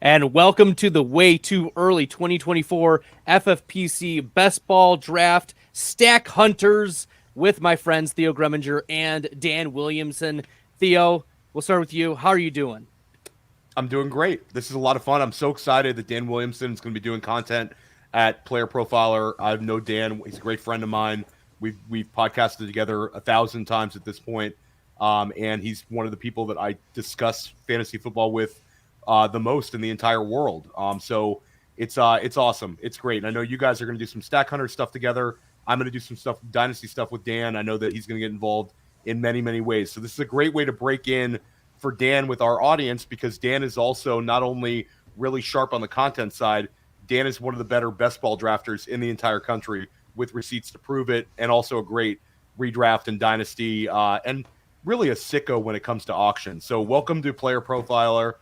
and welcome to the way too early 2024 FFPC Bestball Draft Stack Hunters with my friends Theo Gremminger and Dan Williamson. Theo, we'll start with you. How are you doing? I'm doing great. This is a lot of fun. I'm so excited that Dan Williamson is going to be doing content at Player Profiler. I know Dan; he's a great friend of mine. We've podcasted together 1,000 times at this point, and he's one of the people that I discuss fantasy football with the most in the entire world. So it's awesome. It's great. And I know you guys are going to do some Stack Hunter stuff together. I'm going to do some stuff, Dynasty stuff with Dan. I know that he's going to get involved in many, many ways. So this is a great way to break in for Dan with our audience, because Dan is also not only really sharp on the content side, Dan is one of the better best ball drafters in the entire country with receipts to prove it, and also a great redraft and dynasty, and really a sicko when it comes to auctions. So welcome to Player Profiler,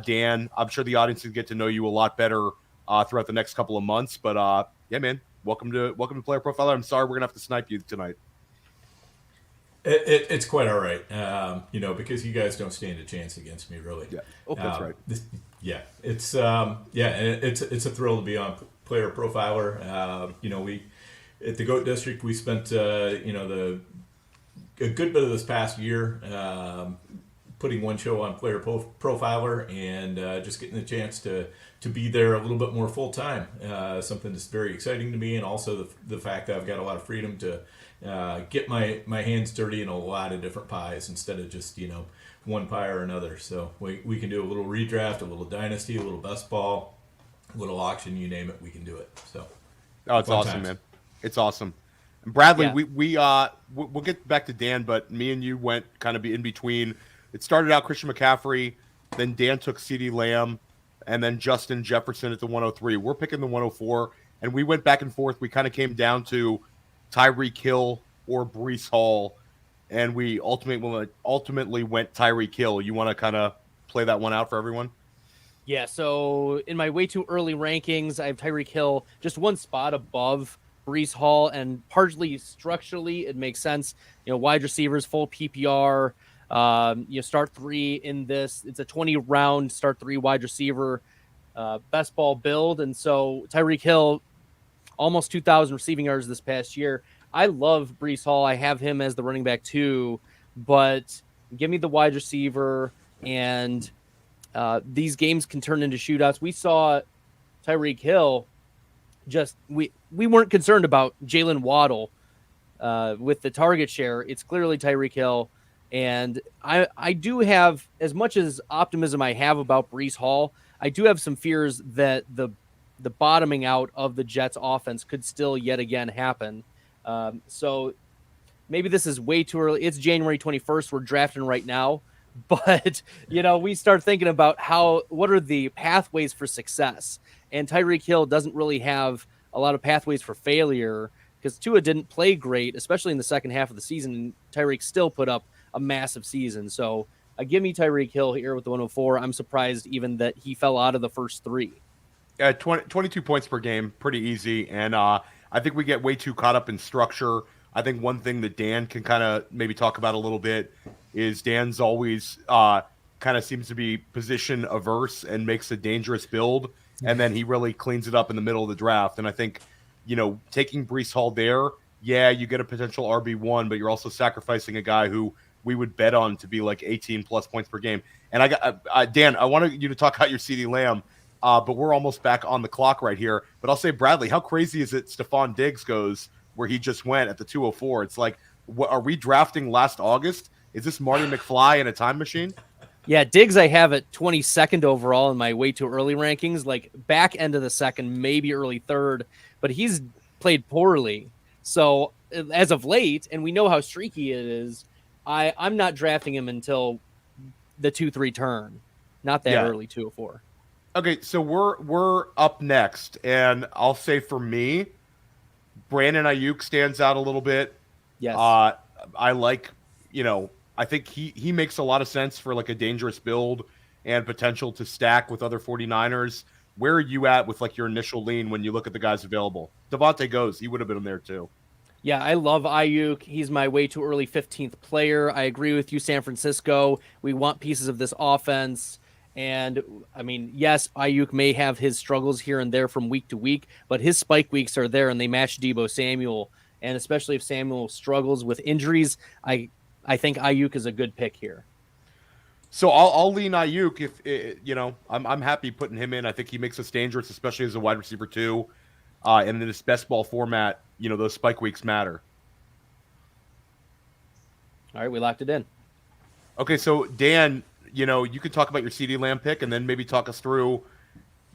Dan. I'm sure the audience will get to know you a lot better throughout the next couple of months. But yeah, man, welcome to Player Profiler. I'm sorry we're gonna have to snipe you tonight. It's quite all right, because you guys don't stand a chance against me, really. Yeah, that's right. It's a thrill to be on Player Profiler. We at the Goat District we spent a good bit of this past year putting one show on Player Profiler and just getting the chance to be there a little bit more full time. Something that's very exciting to me, and also the fact that I've got a lot of freedom to get my hands dirty in a lot of different pies instead of just one pie or another. So we can do a little redraft, a little dynasty, a little best ball, a little auction, you name it, we can do it. So it's awesome, times. Man. It's awesome. And Bradley, yeah. We'll get back to Dan, but me and you went kind of in between. It started out Christian McCaffrey, then Dan took CeeDee Lamb, and then Justin Jefferson at the 103. We're picking the 104, and we went back and forth. We kind of came down to Tyreek Hill or Breece Hall, and we ultimately went Tyreek Hill. You want to kind of play that one out for everyone? Yeah, so in my way too early rankings, I have Tyreek Hill just one spot above Breece Hall, and partly structurally it makes sense. Wide receivers, full PPR, start three in this. It's a 20-round start three wide receiver best ball build, and so Tyreek Hill, almost 2,000 receiving yards this past year. I love Breece Hall. I have him as the running back too, but give me the wide receiver, and these games can turn into shootouts. We saw Tyreek Hill. We weren't concerned about Jalen Waddle with the target share. It's clearly Tyreek Hill, and I do have, as much as optimism I have about Breece Hall, I do have some fears that the bottoming out of the Jets offense could still yet again happen. So maybe this is way too early. It's January 21st. We're drafting right now, but we start thinking about what are the pathways for success, and Tyreek Hill doesn't really have a lot of pathways for failure because Tua didn't play great, especially in the second half of the season, and Tyreek still put up a massive season. So give me Tyreek Hill here with the 104. I'm surprised even that he fell out of the first three. 22 points per game, pretty easy. And I think we get way too caught up in structure. I think one thing that Dan can kind of maybe talk about a little bit is Dan's always kind of seems to be position averse and makes a dangerous build, and then he really cleans it up in the middle of the draft. And I think, taking Breece Hall there, yeah, you get a potential RB1, but you're also sacrificing a guy who we would bet on to be like 18-plus points per game. And I got Dan, I wanted you to talk about your CeeDee Lamb. But we're almost back on the clock right here. But I'll say, Bradley, how crazy is it Stephon Diggs goes where he just went at the 204? It's like, are we drafting last August? Is this Marty McFly in a time machine? Yeah, Diggs I have at 22nd overall in my way too early rankings, like back end of the second, maybe early third. But he's played poorly. So as of late, and we know how streaky it is, I'm not drafting him until the 2-3 turn, not that early 204. Okay, so we're up next, and I'll say for me, Brandon Ayuk stands out a little bit. Yes. I like, I think he makes a lot of sense for like a dangerous build and potential to stack with other 49ers. Where are you at with like your initial lean when you look at the guys available? Devontae goes. He would have been in there too. Yeah, I love Ayuk. He's my way too early 15th player. I agree with you, San Francisco. We want pieces of this offense. And I mean, yes, Ayuk may have his struggles here and there from week to week, but his spike weeks are there and they match Deebo Samuel. And especially if Samuel struggles with injuries, I think Ayuk is a good pick here. So I'll lean Ayuk if I'm happy putting him in. I think he makes us dangerous, especially as a wide receiver too. And in this best ball format, those spike weeks matter. All right, we locked it in. Okay, so Dan, you could talk about your CeeDee Lamb pick and then maybe talk us through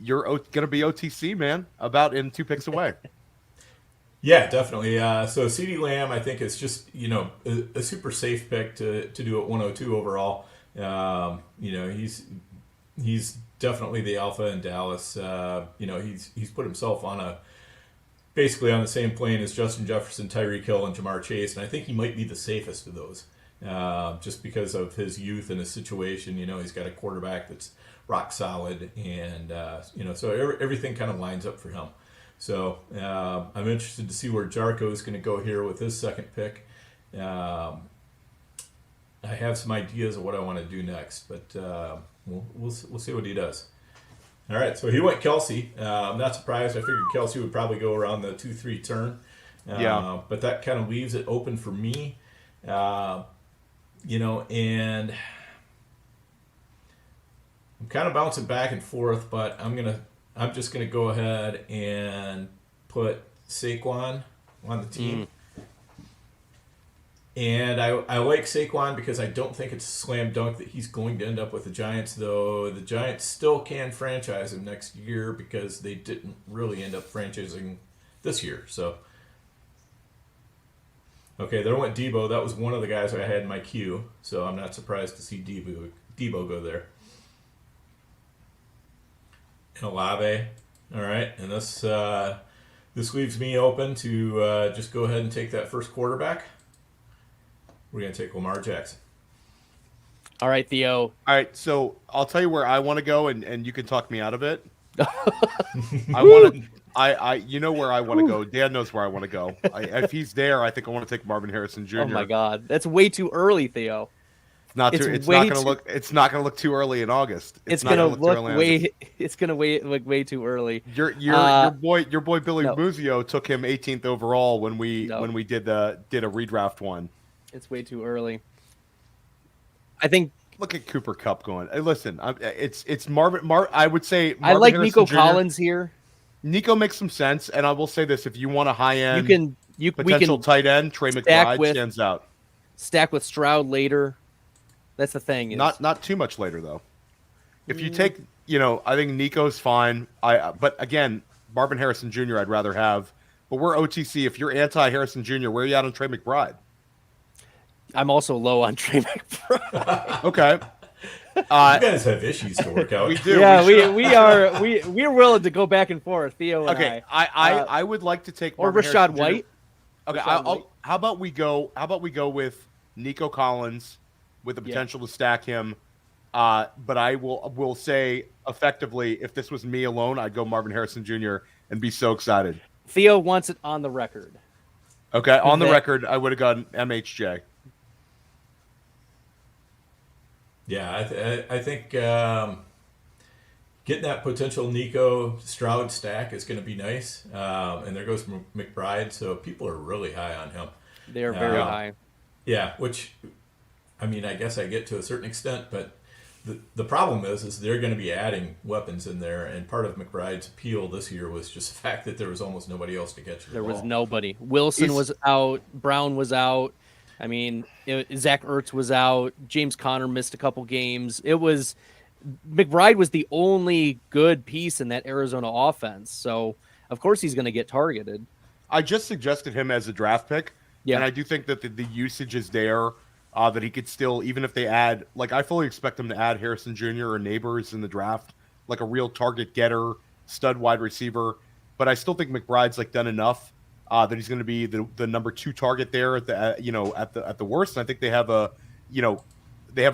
you're going to be OTC, man, about in 2 picks away. Yeah, definitely. So CeeDee Lamb, I think, is just a super safe pick to do at 102 overall. He's definitely the alpha in Dallas. He's put himself basically on the same plane as Justin Jefferson, Tyreek Hill, and Jamar Chase, and I think he might be the safest of those, just because of his youth and his situation. He's got a quarterback that's rock solid, and so everything kind of lines up for him. So I'm interested to see where Jarko is going to go here with his second pick. I have some ideas of what I want to do next, but we'll see what he does. All right, so he went Kelsey. I'm not surprised. I figured Kelsey would probably go around the 2-3 turn. But that kind of leaves it open for me. And I'm kind of bouncing back and forth, but I'm just gonna go ahead and put Saquon on the team. And I like Saquon because I don't think it's a slam dunk that he's going to end up with the Giants, though the Giants still can franchise him next year because they didn't really end up franchising this year. So, okay, there went Debo. That was one of the guys I had in my queue, so I'm not surprised to see Debo go there. And Olave. All right, and this leaves me open to just go ahead and take that first quarterback. We're going to take Lamar Jackson. All right, Theo. All right, so I'll tell you where I want to go, and you can talk me out of it. You know where I want to go. Dan knows where I want to go. If he's there, I think I want to take Marvin Harrison Jr. Oh my God, that's way too early, Theo. It's not going to look too early in August. It's going to look way too early. Your boy Billy Muzio took him 18th overall when we did a redraft one. It's way too early. I think. Look at Cooper Kupp going. Hey, listen, it's Marvin. I would say Marvin I like Harrison Nico Jr. Collins here. Nico makes some sense, and I will say this: if you want a high end, potential tight end, Trey McBride stands out. Stack with Stroud later. That's the thing. Not too much later though. If you take, I think Nico's fine. But again, Marvin Harrison Jr. I'd rather have. But we're OTC. If you're anti Harrison Jr., where are you at on Trey McBride? I'm also low on Trey McBride. Okay. You guys have issues to work out. We do. Yeah, we're willing to go back and forth, Theo and I. I would like to take or Rashad White. Okay, how about we go with Nico Collins with the potential to stack him. But I will say effectively, if this was me alone, I'd go Marvin Harrison Jr. and be so excited. Theo wants it on the record. Okay, on the record, I would have gone MHJ. Yeah, I think getting that potential Nico Stroud stack is going to be nice. And there goes McBride, so people are really high on him. They are very high. Yeah, which, I mean, I guess I get to a certain extent, but the problem is they're going to be adding weapons in there, and part of McBride's appeal this year was just the fact that there was almost nobody else to catch the ball. There was nobody. Wilson was out. Brown was out. I mean, Zach Ertz was out. James Conner missed a couple games. McBride was the only good piece in that Arizona offense. So, of course, he's going to get targeted. I just suggested him as a draft pick. Yeah. And I do think that the usage is there, that he could still, even if they add, I fully expect them to add Harrison Jr. or Neighbors in the draft, like a real target getter, stud wide receiver. But I still think McBride's done enough. That he's going to be the number 2 target there at the worst. And I think they have a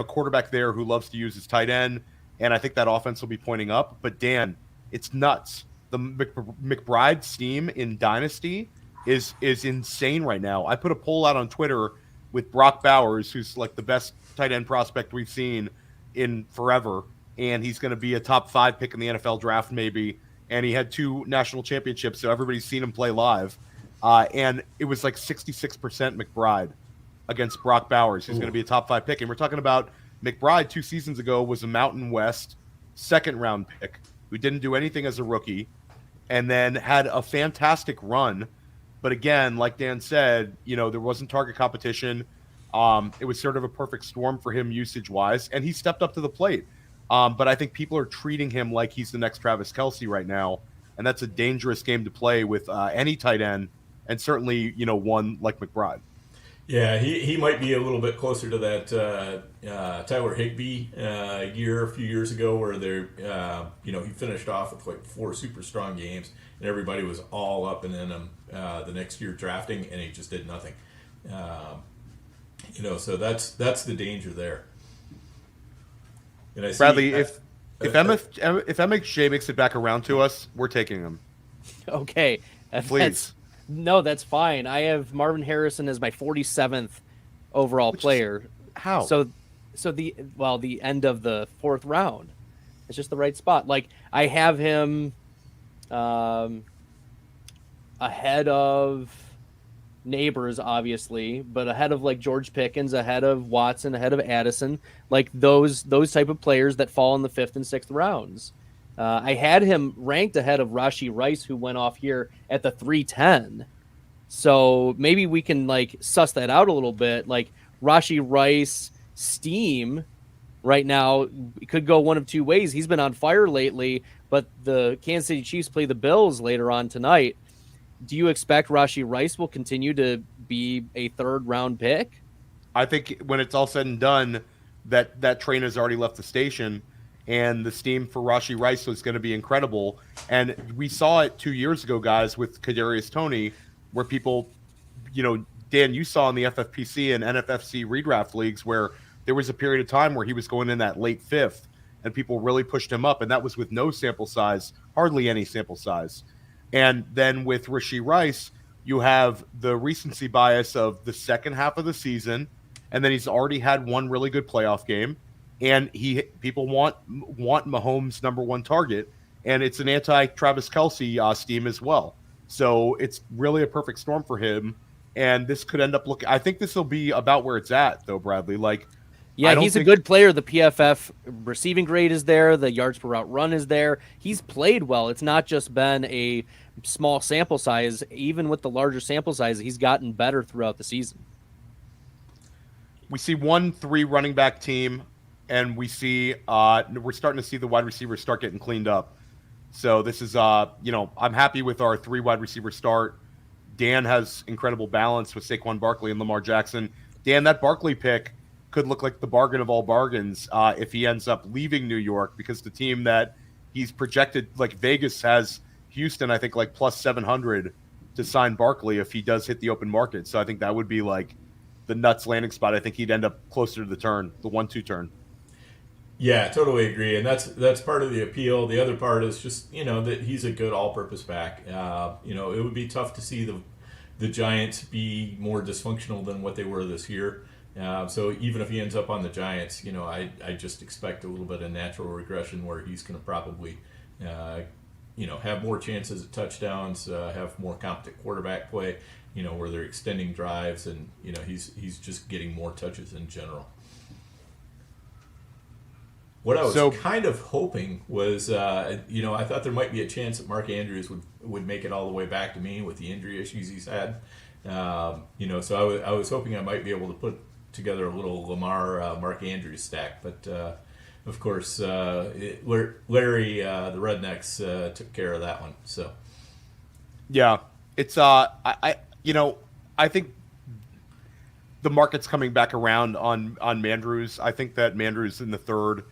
quarterback there who loves to use his tight end, and I think that offense will be pointing up. But Dan, it's nuts. The McBride steam in Dynasty is insane right now. I put a poll out on Twitter with Brock Bowers, who's the best tight end prospect we've seen in forever, and he's going to be a top 5 pick in the NFL draft maybe. And he had 2 national championships, so everybody's seen him play live. And it was like 66% McBride against Brock Bowers, who's going to be a top 5 pick. And we're talking about McBride 2 seasons ago was a Mountain West second-round pick who didn't do anything as a rookie and then had a fantastic run. But again, like Dan said, there wasn't target competition. It was sort of a perfect storm for him usage-wise, and he stepped up to the plate. But I think people are treating him like he's the next Travis Kelce right now, and that's a dangerous game to play with any tight end, and certainly, one like McBride. Yeah, he might be a little bit closer to that Tyler Higbee year a few years ago, where he finished off with like 4 super strong games, and everybody was all up and in him the next year drafting, and he just did nothing. So that's the danger there. And I see, Bradley, if MXJ makes it back around to us, we're taking him. Okay, Please. No, that's fine. I have Marvin Harrison as my 47th overall player. How? So the end of the 4th round. It's just the right spot. Like, I have him ahead of Neighbors, obviously, but ahead of like George Pickens, ahead of Watson, ahead of Addison, like those type of players that fall in the 5th and 6th rounds. I had him ranked ahead of Rashee Rice, who went off here at the 310. So maybe we can like suss that out a little bit. Like Rashee Rice steam right now could go one of 2 ways. He's been on fire lately, but the Kansas City Chiefs play the Bills later on tonight. Do you expect Rashee Rice will continue to be a 3rd round pick? I think when it's all said and done, that train has already left the station, and the steam for Rashee Rice was going to be incredible. And we saw it 2 years ago, guys, with Kadarius Toney, where people, Dan, you saw in the FFPC and NFFC redraft leagues where there was a period of time where he was going in that late 5th, and people really pushed him up, and that was with no sample size, hardly any sample size. And then with Rashee Rice, you have the recency bias of the second half of the season, and then he's already had one really good playoff game, and people want Mahomes' number 1 target, and it's an anti-Travis Kelce steam as well. So it's really a perfect storm for him, and this could end up looking – I think this will be about where it's at, though, Bradley. Yeah, he's a good player. The PFF receiving grade is there. The yards per route run is there. He's played well. It's not just been a small sample size. Even with the larger sample size, he's gotten better throughout the season. We see 1-3 running back team, and we see we're starting to see the wide receivers start getting cleaned up. So this is, I'm happy with our 3 wide receiver start. Dan has incredible balance with Saquon Barkley and Lamar Jackson. Dan, that Barkley pick could look like the bargain of all bargains if he ends up leaving New York, because the team that he's projected, like Vegas has Houston, I think like plus 700 to sign Barkley if he does hit the open market. So I think that would be like the nuts landing spot. I think he'd end up closer to the turn, the 1-2 turn. Yeah, totally agree, and that's part of the appeal. The other part is just that he's a good all-purpose back. It would be tough to see the Giants be more dysfunctional than what they were this year. So even if he ends up on the Giants, I just expect a little bit of natural regression where he's going to probably, have more chances at touchdowns, have more competent quarterback play, where they're extending drives, and he's just getting more touches in general. What I was kind of hoping was, I thought there might be a chance that Mark Andrews would make it all the way back to me with the injury issues he's had. So I was hoping I might be able to put together a little Lamar Mark Andrews stack, but of course Larry the Rednecks took care of that one. So yeah, it's I think the market's coming back around on Mandrews. I think that Mandrews in the 3rd,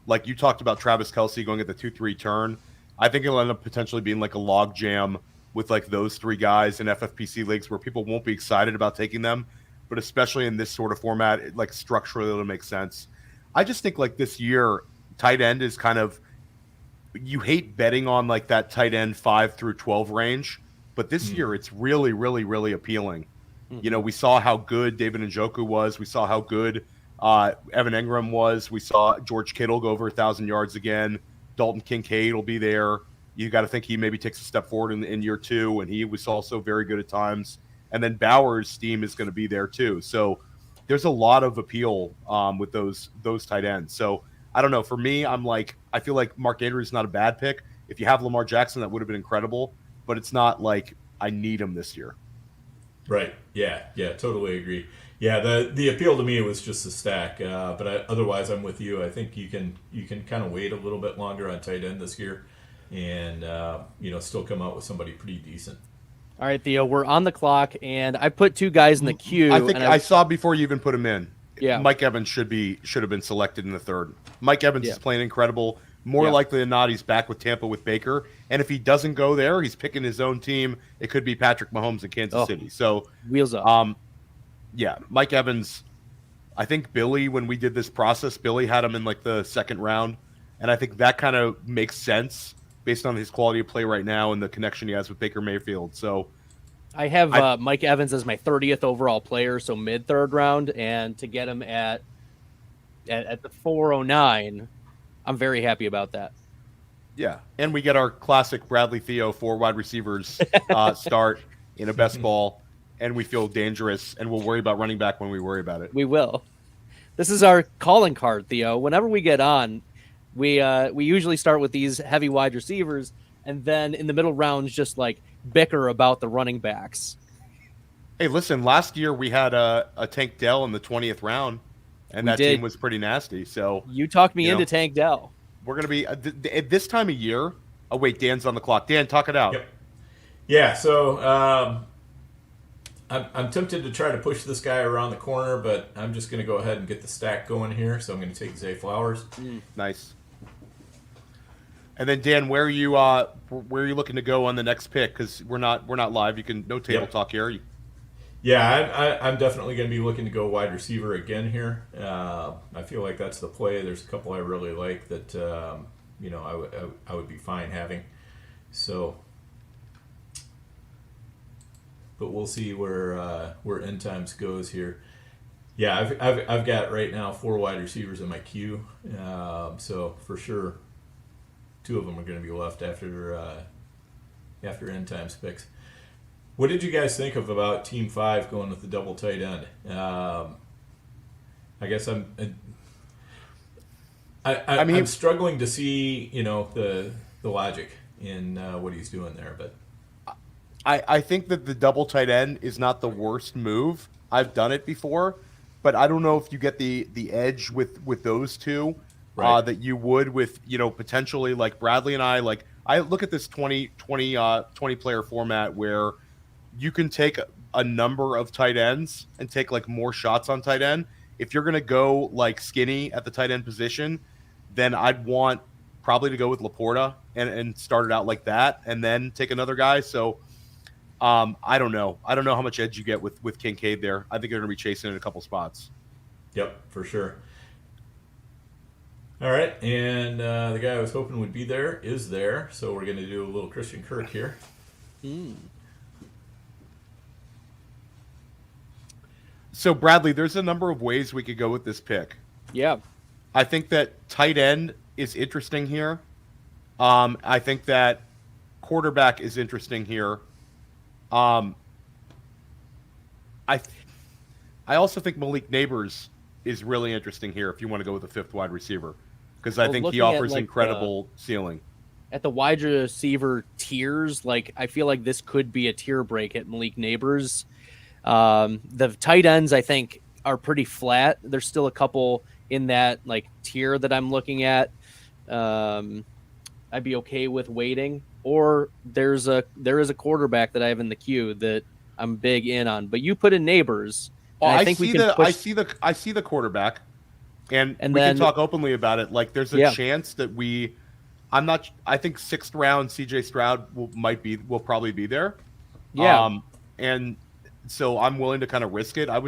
like you talked about Travis Kelce going at the 2-3 turn, I think it'll end up potentially being like a log jam with like those 3 guys in FFPC leagues where people won't be excited about taking them. But especially in this sort of format, like structurally, it'll make sense. I just think like this year, tight end is kind of, you hate betting on like that tight end 5 through 12 range, but this year it's really, really, really appealing. We saw how good David Njoku was. We saw how good Evan Engram was. We saw George Kittle go over 1,000 yards again. Dalton Kincaid will be there. You got to think he maybe takes a step forward in year 2, and he was also very good at times. And then Bauer's team is going to be there too. So there's a lot of appeal with those tight ends. So I don't know. For me, I feel like Mark Andrews is not a bad pick. If you have Lamar Jackson, that would have been incredible. But it's not like I need him this year. Right. Yeah. Totally agree. Yeah. The appeal to me was just the stack. But otherwise, I'm with you. I think you can kind of wait a little bit longer on tight end this year, and still come out with somebody pretty decent. All right, Theo, we're on the clock, and I put 2 guys in the queue. I think I saw before you even put him in. Yeah. Mike Evans should have been selected in the 3rd. Mike Evans is playing incredible. More likely than not, he's back with Tampa with Baker. And if he doesn't go there, he's picking his own team. It could be Patrick Mahomes in Kansas City. So wheels up. Mike Evans. I think Billy, when we did this process, Billy had him in like the 2nd round, and I think that kind of makes sense based on his quality of play right now and the connection he has with Baker Mayfield. So I have Mike Evans as my 30th overall player, so mid-3rd round, and to get him at the 409, I'm very happy about that. Yeah, and we get our classic Bradley Theo 4 wide receivers start in a best ball, and we feel dangerous, and we'll worry about running back when we worry about it. We will. This is our calling card, Theo. Whenever we get on, we usually start with these heavy wide receivers, and then in the middle rounds, just like bicker about the running backs. Hey, listen, last year we had a Tank Dell in the 20th round, and that team was pretty nasty. So you talked me into Tank Dell. We're going to be at this time of year. Oh, wait, Dan's on the clock. Dan, talk it out. Yep. Yeah, so I'm tempted to try to push this guy around the corner, but I'm just going to go ahead and get the stack going here. So I'm going to take Zay Flowers. Nice. And then Dan, where are you looking to go on the next pick? Because we're not live. You can no table talk here. Yeah, I'm definitely going to be looking to go wide receiver again here. I feel like that's the play. There's a couple I really like that I would be fine having. So, but we'll see where end times goes here. Yeah, I've got right now 4 wide receivers in my queue. So for sure, 2 of them are going to be left after end times picks. What did you guys think about Team 5 going with the double tight end? I guess I'm struggling to see the logic in what he's doing there, but I think that the double tight end is not the worst move. I've done it before, but I don't know if you get the edge with those 2 that you would with potentially like Bradley and I. Like I look at this 20 player format where you can take a number of tight ends and take like more shots on tight end. If you're going to go like skinny at the tight end position, then I'd want probably to go with Laporta and start it out like that and then take another guy. So I don't know. I don't know how much edge you get with Kincaid there. I think they're going to be chasing in a couple spots. Yep, for sure. All right, and the guy I was hoping would be there is there. So we're going to do a little Christian Kirk here. So, Bradley, there's a number of ways we could go with this pick. Yeah. I think that tight end is interesting here. I think that quarterback is interesting here. I also think Malik Neighbors is really interesting here if you want to go with the 5th wide receiver, because I think he offers incredible ceiling. At the wide receiver tiers, like I feel like this could be a tier break at Malik Neighbors. The tight ends, I think, are pretty flat. There's still a couple in that like tier that I'm looking at. I'd be okay with waiting. Or there is a quarterback that I have in the queue that I'm big in on. But you put in Neighbors. I see the quarterback, and we can talk openly about it. Like there's a chance that I think 6th round CJ Stroud will probably be there. Yeah. And so I'm willing to kind of risk it. I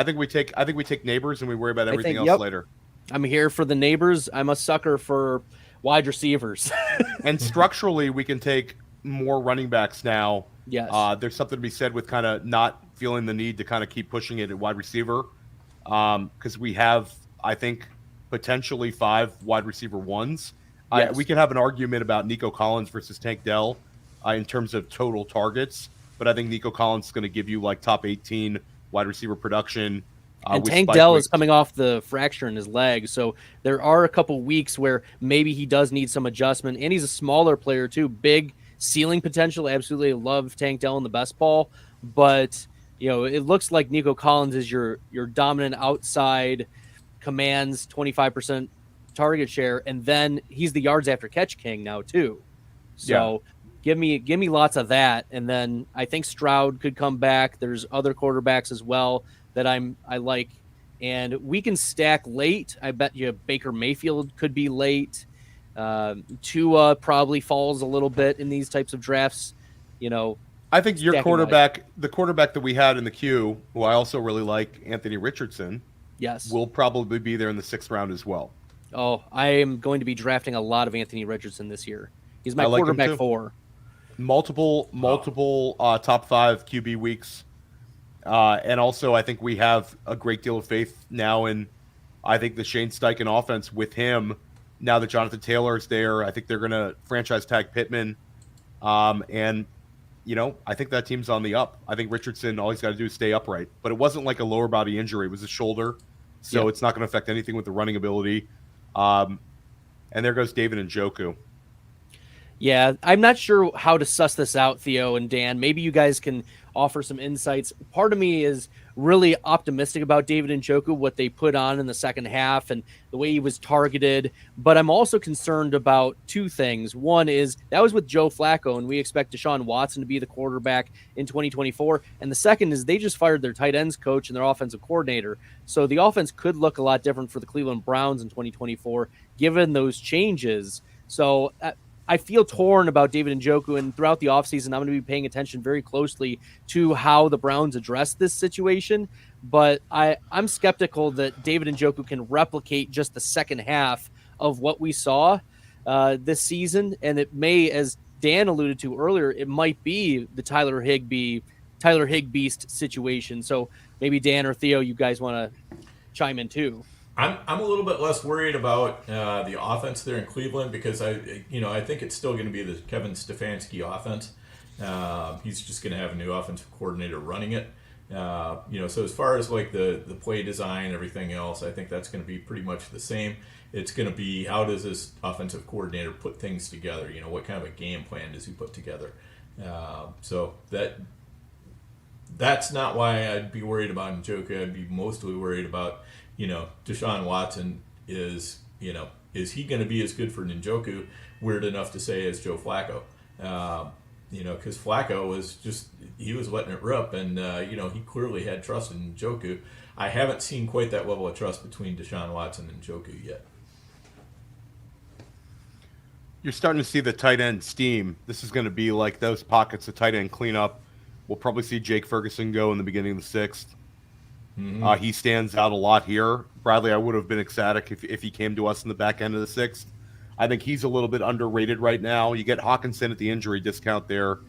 think we take Neighbors and we worry about everything else later. I'm here for the Neighbors. I'm a sucker for wide receivers. And structurally, we can take more running backs now. Yes. There's something to be said with kind of not feeling the need to kind of keep pushing it at wide receiver. because we have, I think, potentially 5 wide receiver ones. Yes. We could have an argument about Nico Collins versus Tank Dell in terms of total targets, but I think Nico Collins is going to give you like top 18 wide receiver production. And with Tank spike Dell weights. is coming off the fracture in his leg, so there are a couple weeks where maybe he does need some adjustment. And he's a smaller player too, big ceiling potential. Absolutely love Tank Dell in the best ball, but it looks like Nico Collins is your dominant outside, commands 25% target share, and then he's the yards after catch king now too. So give me lots of that, and then I think Stroud could come back. There's other quarterbacks as well that I like, and we can stack late. I bet you Baker Mayfield could be late. Tua probably falls a little bit in these types of drafts. I think your quarterback, the quarterback that we had in the queue, who I also really like, Anthony Richardson, yes, will probably be there in the 6th round as well. Oh, I am going to be drafting a lot of Anthony Richardson this year. He's my quarterback 4. Multiple top 5 QB weeks. And also, I think we have a great deal of faith now in, I think, the Shane Steichen offense with him. Now that Jonathan Taylor is there, I think they're going to franchise tag Pittman. And, I think that team's on the up. I think Richardson, all he's got to do is stay upright. But it wasn't like a lower body injury. It was a shoulder. So it's not going to affect anything with the running ability. And there goes David Njoku. Yeah, I'm not sure how to suss this out, Theo and Dan. Maybe you guys can offer some insights. Part of me is really optimistic about David Njoku, what they put on in the second half and the way he was targeted. But I'm also concerned about 2 things. One is that was with Joe Flacco, and we expect Deshaun Watson to be the quarterback in 2024. And the second is they just fired their tight ends coach and their offensive coordinator. So the offense could look a lot different for the Cleveland Browns in 2024, given those changes. So I feel torn about David Njoku, and throughout the offseason, I'm going to be paying attention very closely to how the Browns address this situation. But I'm skeptical that David Njoku can replicate just the second half of what we saw this season. And it may, as Dan alluded to earlier, it might be the Tyler Higbeast situation. So maybe Dan or Theo, you guys want to chime in too. I'm a little bit less worried about the offense there in Cleveland because I think it's still going to be the Kevin Stefanski offense. He's just going to have a new offensive coordinator running it. So as far as like the play design, everything else, I think that's going to be pretty much the same. It's going to be how does this offensive coordinator put things together? What kind of a game plan does he put together? So that's not why I'd be worried about Njoku. I'd be mostly worried about Deshaun Watson is he going to be as good for Njoku? Weird enough to say as Joe Flacco, because Flacco was he was letting it rip, and he clearly had trust in Njoku. I haven't seen quite that level of trust between Deshaun Watson and Njoku yet. You're starting to see the tight end steam. This is going to be like those pockets of tight end cleanup. We'll probably see Jake Ferguson go in the beginning of the 6th. Mm-hmm. He stands out a lot here. Bradley, I would have been ecstatic if he came to us in the back end of the 6th. I think he's a little bit underrated right now. You get Hawkinson at the injury discount there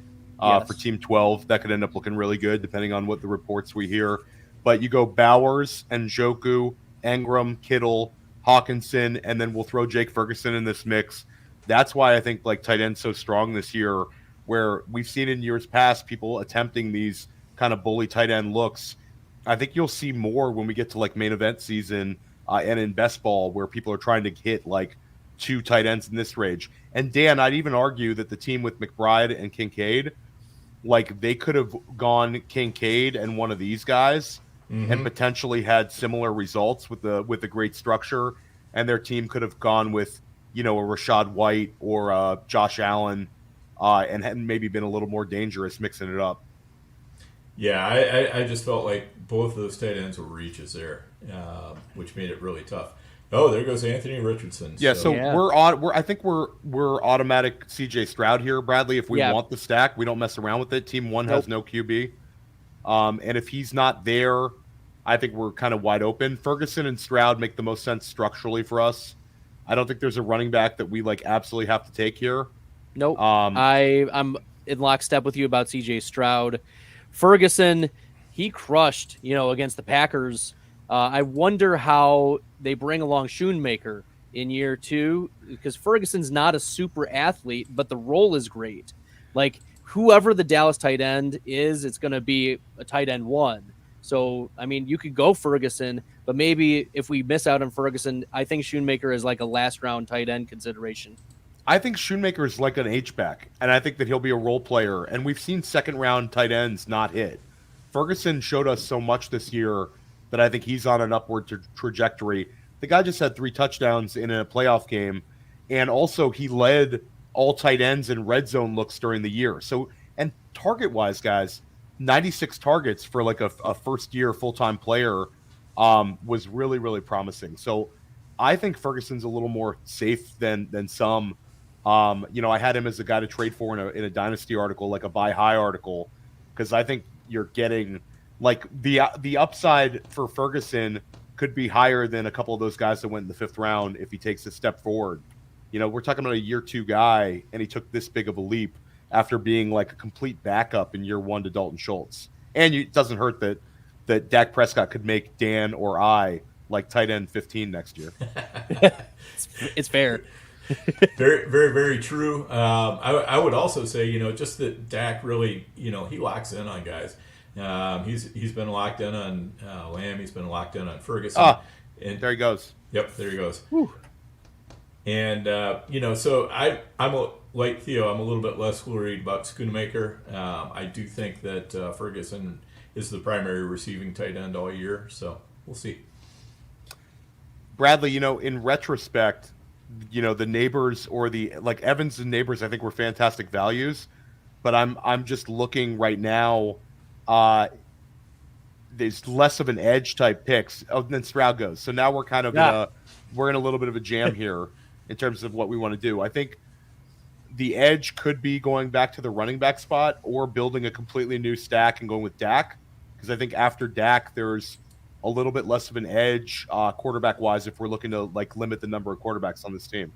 for Team 12. That could end up looking really good depending on what the reports we hear. But you go Bowers, Njoku, Engram, Kittle, Hawkinson, and then we'll throw Jake Ferguson in this mix. That's why I think like tight end's so strong this year, where we've seen in years past people attempting these kind of bully tight end looks. I think you'll see more when we get to like main event season and in best ball where people are trying to hit like 2 tight ends in this range. And Dan, I'd even argue that the team with McBride and Kincaid, like they could have gone Kincaid and one of these guys and potentially had similar results with the great structure, and their team could have gone with a Rashad White or Josh Allen and had maybe been a little more dangerous mixing it up. Yeah, I just felt like both of those tight ends were reaches there, which made it really tough. Oh, there goes Anthony Richardson. Yeah, so we're I think we're automatic CJ Stroud here, Bradley. If we want the stack, we don't mess around with it. Team 1 has no QB, and if he's not there, I think we're kind of wide open. Ferguson and Stroud make the most sense structurally for us. I don't think there's a running back that we like absolutely have to take here. Nope. I'm in lockstep with you about CJ Stroud. Ferguson, he crushed, against the Packers I wonder how they bring along Schoonmaker in year 2, because Ferguson's not a super athlete, but the role is great. Like, whoever the Dallas tight end is, it's going to be a tight end 1. So, I mean, you could go Ferguson, but maybe if we miss out on Ferguson, I think Schoonmaker is like a last round tight end consideration. I think Schoonmaker is like an H-back, and I think that he'll be a role player. And we've seen second-round tight ends not hit. Ferguson showed us so much this year that I think he's on an upward trajectory. The guy just had 3 touchdowns in a playoff game, and also he led all tight ends in red zone looks during the year. So, and target-wise, guys, 96 targets for like a first-year full-time player was really, really promising. So I think Ferguson's a little more safe than some. I had him as a guy to trade for in a dynasty article, like a buy high article, because I think you're getting like the upside for Ferguson could be higher than a couple of those guys that went in the 5th round if he takes a step forward. We're talking about a year 2 guy, and he took this big of a leap after being like a complete backup in year 1 to Dalton Schultz. And it doesn't hurt that Dak Prescott could make Dan or I like tight end 15 next year. It's fair. Very, very, very true. I would also say, just that Dak really, he locks in on guys. He's been locked in on Lamb. He's been locked in on Ferguson. And there he goes. Yep, there he goes. Whew. And so I'm like Theo. I'm a little bit less worried about Schoonmaker. I do think that Ferguson is the primary receiving tight end all year. So we'll see. Bradley, in retrospect, the Neighbors or Evans and Neighbors, I think were fantastic values, but I'm just looking right now. There's less of an edge type picks than Stroud goes. So now we're kind of we're in a little bit of a jam here in terms of what we want to do. I think the edge could be going back to the running back spot or building a completely new stack and going with Dak, because I think after Dak there's a little bit less of an edge quarterback wise if we're looking to limit the number of quarterbacks on this team.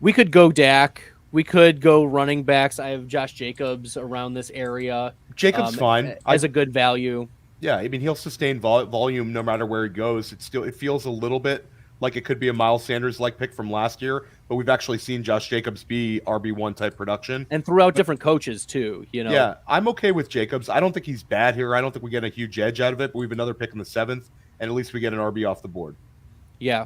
We could go Dak. We could go running backs. I have Josh Jacobs around this area. Jacobs fine as a good value. Yeah, I mean he'll sustain volume no matter where he goes. It feels a little bit like it could be a Miles Sanders like pick from last year, but we've actually seen Josh Jacobs be RB1 type production and throughout different coaches too. Yeah, I'm okay with Jacobs. I don't think he's bad here. I don't think we get a huge edge out of it, but we have another pick in the 7th, and at least we get an RB off the board. Yeah.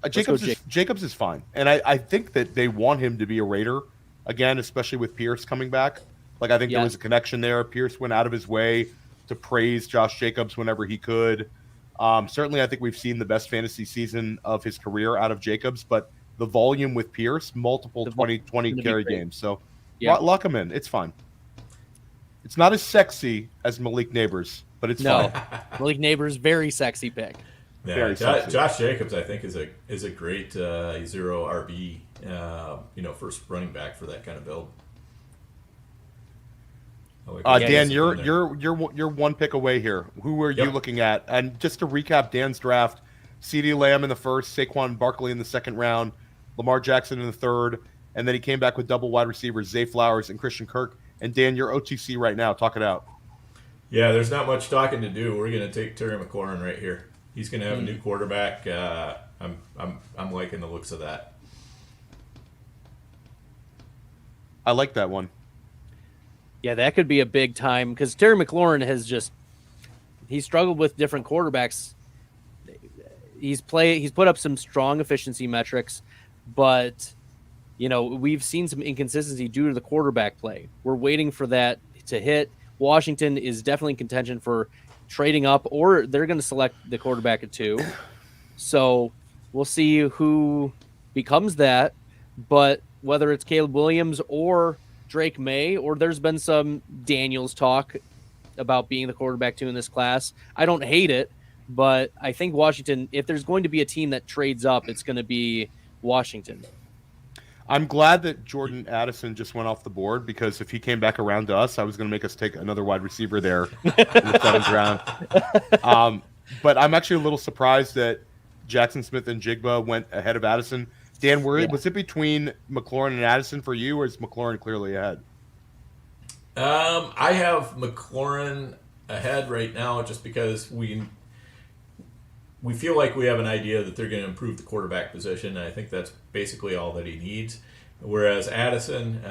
Jacobs is fine, and I think that they want him to be a Raider again, especially with Pierce coming back. I think there was a connection there. Pierce went out of his way to praise Josh Jacobs whenever he could. Certainly, I think we've seen the best fantasy season of his career out of Jacobs, but the volume with Pierce, multiple 20 carry games. So lock him in. It's fine. It's not as sexy as Malik Neighbors, but it's fine. Malik Neighbors, very sexy pick. Yeah, Josh Jacobs, I think, is a great 0 RB, first running back for that kind of build. Dan, you're one pick away here. Who are you looking at? And just to recap Dan's draft: CeeDee Lamb in the 1st, Saquon Barkley in the 2nd round, Lamar Jackson in the 3rd, and then he came back with double wide receivers Zay Flowers and Christian Kirk. And Dan, you're OTC right now. Talk it out. Yeah, there's not much talking to do. We're going to take Terry McLaurin right here. He's going to have a new quarterback. I'm liking the looks of that. I like that one. Yeah, that could be a big time because Terry McLaurin he struggled with different quarterbacks. He's put up some strong efficiency metrics, but we've seen some inconsistency due to the quarterback play. We're waiting for that to hit. Washington is definitely in contention for trading up, or they're going to select the quarterback at 2. So we'll see who becomes that. But whether it's Caleb Williams or Drake May, or there's been some Daniels talk about being the quarterback 2 in this class, I don't hate it, but I think Washington, if there's going to be a team that trades up, it's going to be Washington. I'm glad that Jordan Addison just went off the board, because if he came back around to us, I was going to make us take another wide receiver there in the 7th round. But I'm actually a little surprised that Jackson Smith and Jigba went ahead of Addison. Dan, was it between McLaurin and Addison for you, or is McLaurin clearly ahead? I have McLaurin ahead right now just because we feel like we have an idea that they're going to improve the quarterback position, and I think that's basically all that he needs. Whereas Addison,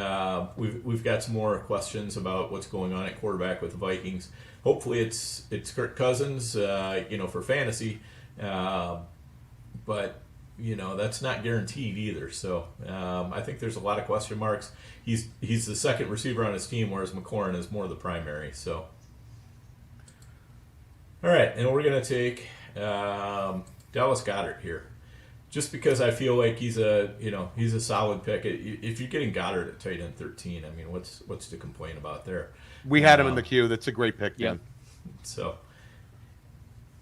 we've got some more questions about what's going on at quarterback with the Vikings. Hopefully, it's Kirk Cousins, for fantasy, but that's not guaranteed either. So I think there's a lot of question marks. He's the second receiver on his team, whereas McLaurin is more the primary. So, all right, and we're gonna take Dallas Goedert here. Just because I feel like he's a solid pick. If you're getting Goddard at tight end 13, I mean, what's to complain about there? We had him in the queue. That's a great pick, yeah. man. So,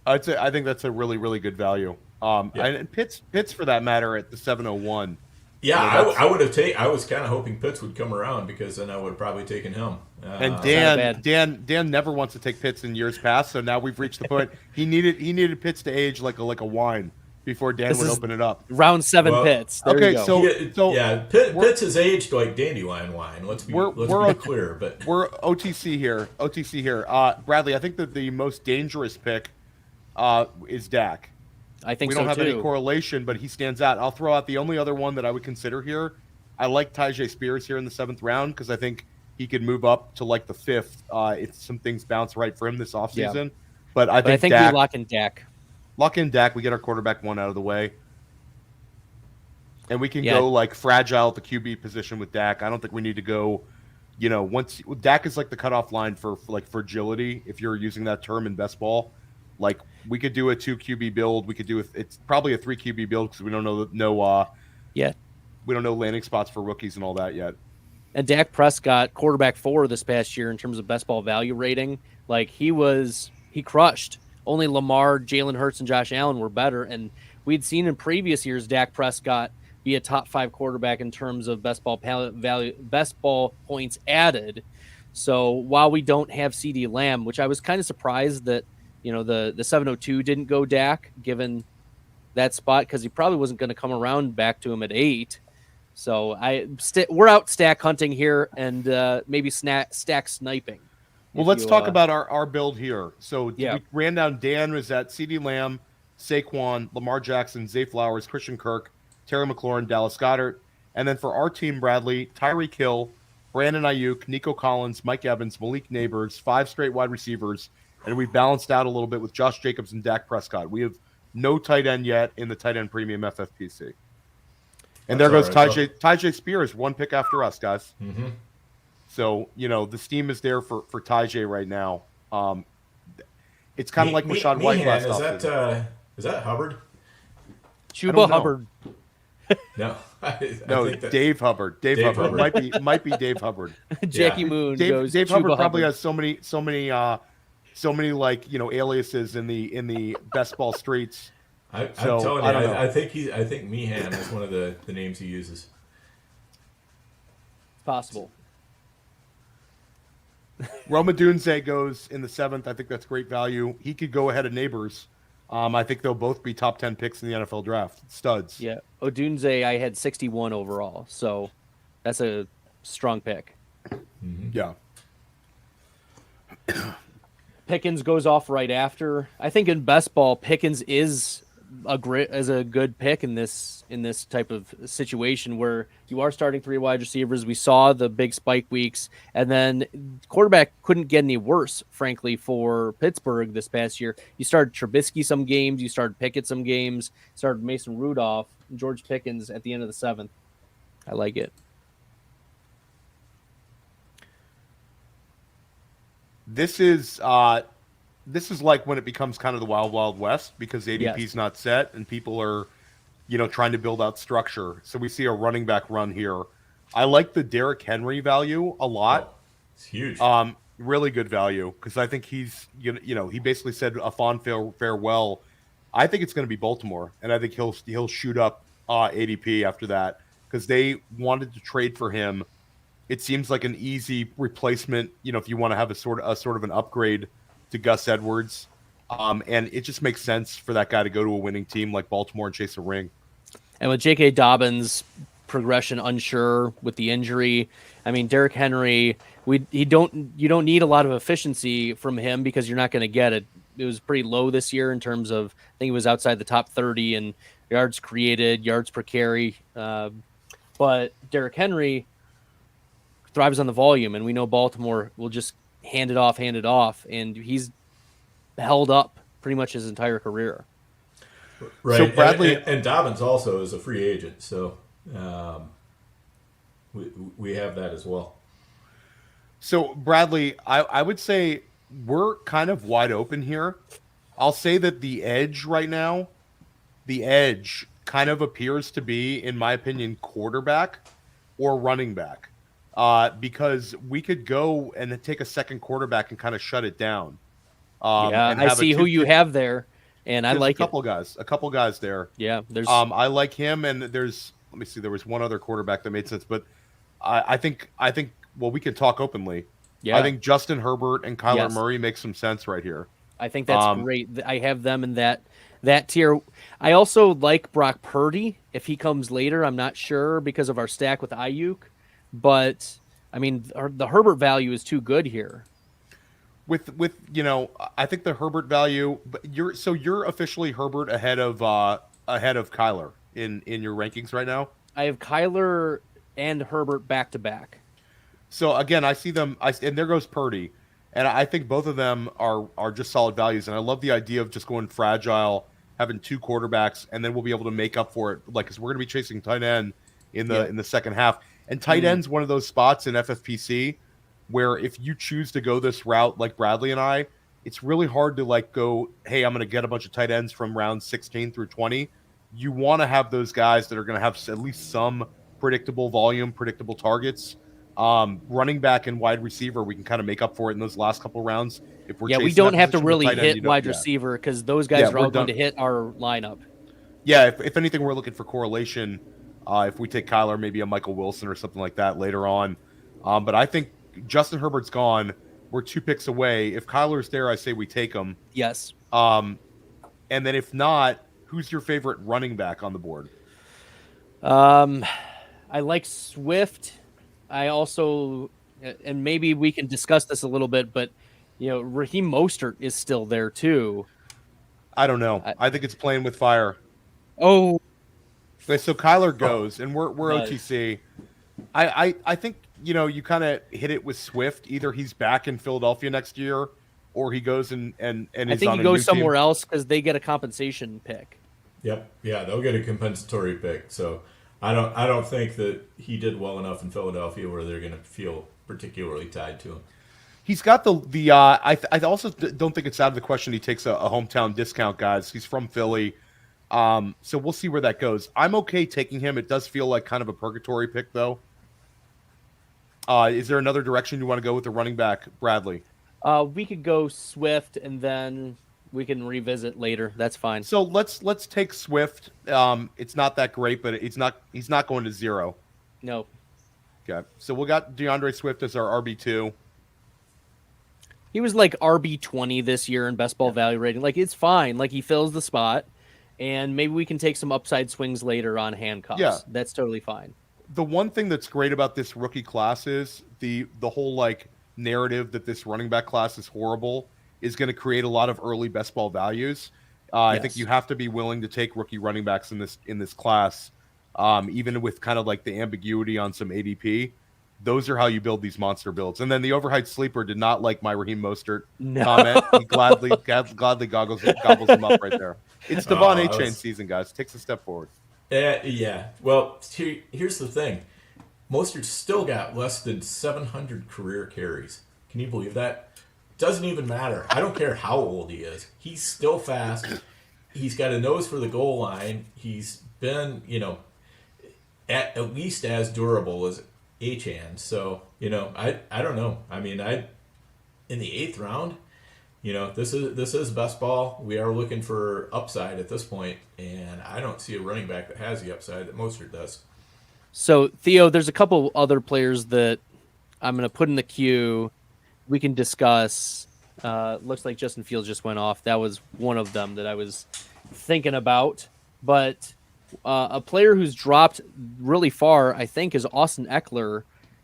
I think that's a really, really good value. And Pitts for that matter at the 701. Yeah, I would have I was kind of hoping Pitts would come around because then I would have probably taken him. And Dan never wants to take Pitts in years past, so now we've reached the point he needed Pitts to age like a wine before Dan would open it up. Round 7 Pitts. There you go. So Pitts has aged like dandelion wine. Let's be clear. But we're OTC here. Bradley, I think that the most dangerous pick is Dak. I think we don't have any correlation, but he stands out. I'll throw out the only other one that I would consider here. I like Tyjae Spears here in the 7th round because I think he could move up to like the 5th if some things bounce right for him this offseason. Yeah. But I think we lock in Dak. Lock in Dak. We get our quarterback 1 out of the way. And we can go like fragile at the QB position with Dak. I don't think we need to go, once Dak is like the cutoff line for fragility, if you're using that term in best ball. Like we could do a 2 QB build. We could do it's probably a 3 QB build because we don't know we don't know landing spots for rookies and all that yet. And Dak Prescott, quarterback 4 this past year in terms of best ball value rating, like he crushed. Only Lamar, Jalen Hurts, and Josh Allen were better, and we'd seen in previous years Dak Prescott be a top 5 quarterback in terms of best ball points added. So while we don't have CeeDee Lamb, which I was kind of surprised that the 702 didn't go Dak given that spot because he probably wasn't going to come around back to him at 8. So we're out stack hunting here and maybe stack sniping. Well, let's talk about our build here. So we ran down. Dan was at CeeDee Lamb, Saquon, Lamar Jackson, Zay Flowers, Christian Kirk, Terry McLaurin, Dallas Goedert. And then for our team, Bradley, Tyreek Hill, Brandon Ayuk, Nico Collins, Mike Evans, Malik Neighbors, 5 straight wide receivers. And we balanced out a little bit with Josh Jacobs and Dak Prescott. We have no tight end yet in the tight end premium FFPC. And there goes Tyjae Spears, 1 pick after us, guys. Mm-hmm. So, the steam is there for Tyjae right now. It's kind of like Rashad White last offseason. Is that Hubbard? Chuba Hubbard. No. Dave Hubbard. Dave Hubbard. Might be Dave Hubbard. Jackie Moon goes Dave Chuba Hubbard probably Hubbard. has so many aliases in the best ball streets. I'm telling you, I think Meehan is one of the names he uses. It's possible. Roma Dunze goes in the 7th. I think that's great value. He could go ahead of Neighbors. I think they'll both be top 10 picks in the NFL draft. Studs. Yeah. Odunze, I had 61 overall. So that's a strong pick. Mm-hmm. Yeah. Pickens goes off right after. I think in best ball, Pickens is a good pick in this type of situation where you are starting 3 wide receivers. We saw the big spike weeks, and then quarterback couldn't get any worse, frankly, for Pittsburgh this past year. You started Trubisky some games, you started Pickett some games, started Mason Rudolph, and George Pickens at the end of the 7th. I like it. This is like when it becomes kind of the wild, wild west because ADP is not set and people are, trying to build out structure. So we see a running back run here. I like the Derrick Henry value a lot. Oh, it's huge. Really good value because I think he's, he basically said a fond farewell. I think it's going to be Baltimore, and I think he'll shoot up ADP after that because they wanted to trade for him. It seems like an easy replacement, if you want to have a sort of an upgrade to Gus Edwards. And it just makes sense for that guy to go to a winning team like Baltimore and chase a ring. And with J.K. Dobbins progression unsure with the injury. I mean, Derrick Henry, you don't need a lot of efficiency from him because you're not going to get it. It was pretty low this year in terms of, I think it was outside the top 30 in yards created, yards per carry. But Derrick Henry thrives on the volume, and we know Baltimore will just hand it off, and he's held up pretty much his entire career. Right. So Bradley and Dobbins also is a free agent, so we have that as well. So Bradley, I would say we're kind of wide open here. I'll say that the edge right now, kind of appears to be, in my opinion, quarterback or running back. Because we could go and take a second quarterback and kind of shut it down. And I see who you have there, and I like a couple guys there. Yeah, there's. I like him, and there's. Let me see. There was one other quarterback that made sense, but I think. Well, we can talk openly. Yeah. I think Justin Herbert and Kyler Murray make some sense right here. I think that's great. I have them in that tier. I also like Brock Purdy if he comes later. I'm not sure because of our stack with Ayuk, but I mean the Herbert value is too good here. With I think the Herbert value. You're officially Herbert ahead of Kyler in your rankings right now. I have Kyler and Herbert back to back. So again, I see them. And there goes Purdy, and I think both of them are just solid values. And I love the idea of just going fragile, having two quarterbacks, and then we'll be able to make up for it. Like, because we're going to be chasing tight end in the second half, and tight end's one of those spots in FFPC where if you choose to go this route, like Bradley and I, it's really hard to go, hey, I'm going to get a bunch of tight ends from round 16 through 20. You want to have those guys that are going to have at least some predictable volume, predictable targets. Running back and wide receiver, we can kind of make up for it in those last couple rounds. If we're we don't have to really hit wide receiver because those guys are all going to hit our lineup. Yeah, if anything, we're looking for correlation. If we take Kyler, maybe a Michael Wilson or something like that later on. But I think Justin Herbert's gone. We're 2 picks away. If Kyler's there, I say we take him. Yes. And then if not, who's your favorite running back on the board? I like Swift. I also, and maybe we can discuss this a little bit, but Raheem Mostert is still there too. I don't know. I think it's playing with fire. Oh, okay, so Kyler goes, and we're OTC. I think you kind of hit it with Swift. Either he's back in Philadelphia next year, or he goes and I think he goes somewhere else because they get a compensation pick. Yep. Yeah, they'll get a compensatory pick. So I don't think that he did well enough in Philadelphia where they're going to feel particularly tied to him. He's got the I also don't think it's out of the question he takes a hometown discount, guys. He's from Philly. So we'll see where that goes. I'm okay taking him. It does feel like kind of a purgatory pick, though. Is there another direction you want to go with the running back, Bradley? We could go Swift, and then we can revisit later. That's fine. So let's take Swift. It's not that great, but he's not going to 0. No. Okay. So we got DeAndre Swift as our RB2. He was like RB20 this year in best ball value rating. Like, it's fine. Like, he fills the spot, and maybe we can take some upside swings later on handcuffs. Yeah. That's totally fine. The one thing that's great about this rookie class is the whole narrative that this running back class is horrible is going to create a lot of early best ball values. I think you have to be willing to take rookie running backs in this class, even with kind of the ambiguity on some ADP. Those are how you build these monster builds. And then the overhyped sleeper did not like my Raheem Mostert comment. He gladly gobbles him up right there. It's Devon A-Chain season, guys. Takes a step forward. Yeah. Well, here's the thing. Mostert still got less than 700 career carries. Can you believe that? Doesn't even matter. I don't care how old he is. He's still fast. He's got a nose for the goal line. He's been, at least as durable as Achane. So, I don't know. I mean, in the 8th round, this is best ball. We are looking for upside at this point, and I don't see a running back that has the upside that Mostert does. So, Theo, there's a couple other players that I'm going to put in the queue. We can discuss. Looks like Justin Fields just went off. That was one of them that I was thinking about. But A player who's dropped really far, I think, is Austin Eckler.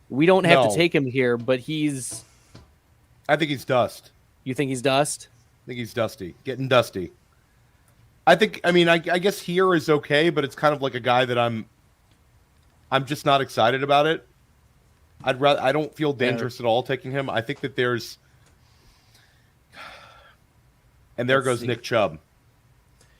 We don't have to No. take him here, but he's. I think he's dust. You think he's dust? I think he's dusty. Getting dusty. I guess here is okay, but it's kind of like a guy that I'm just not excited about it. I don't feel dangerous at all taking him. I think that there's, and there goes Nick Chubb.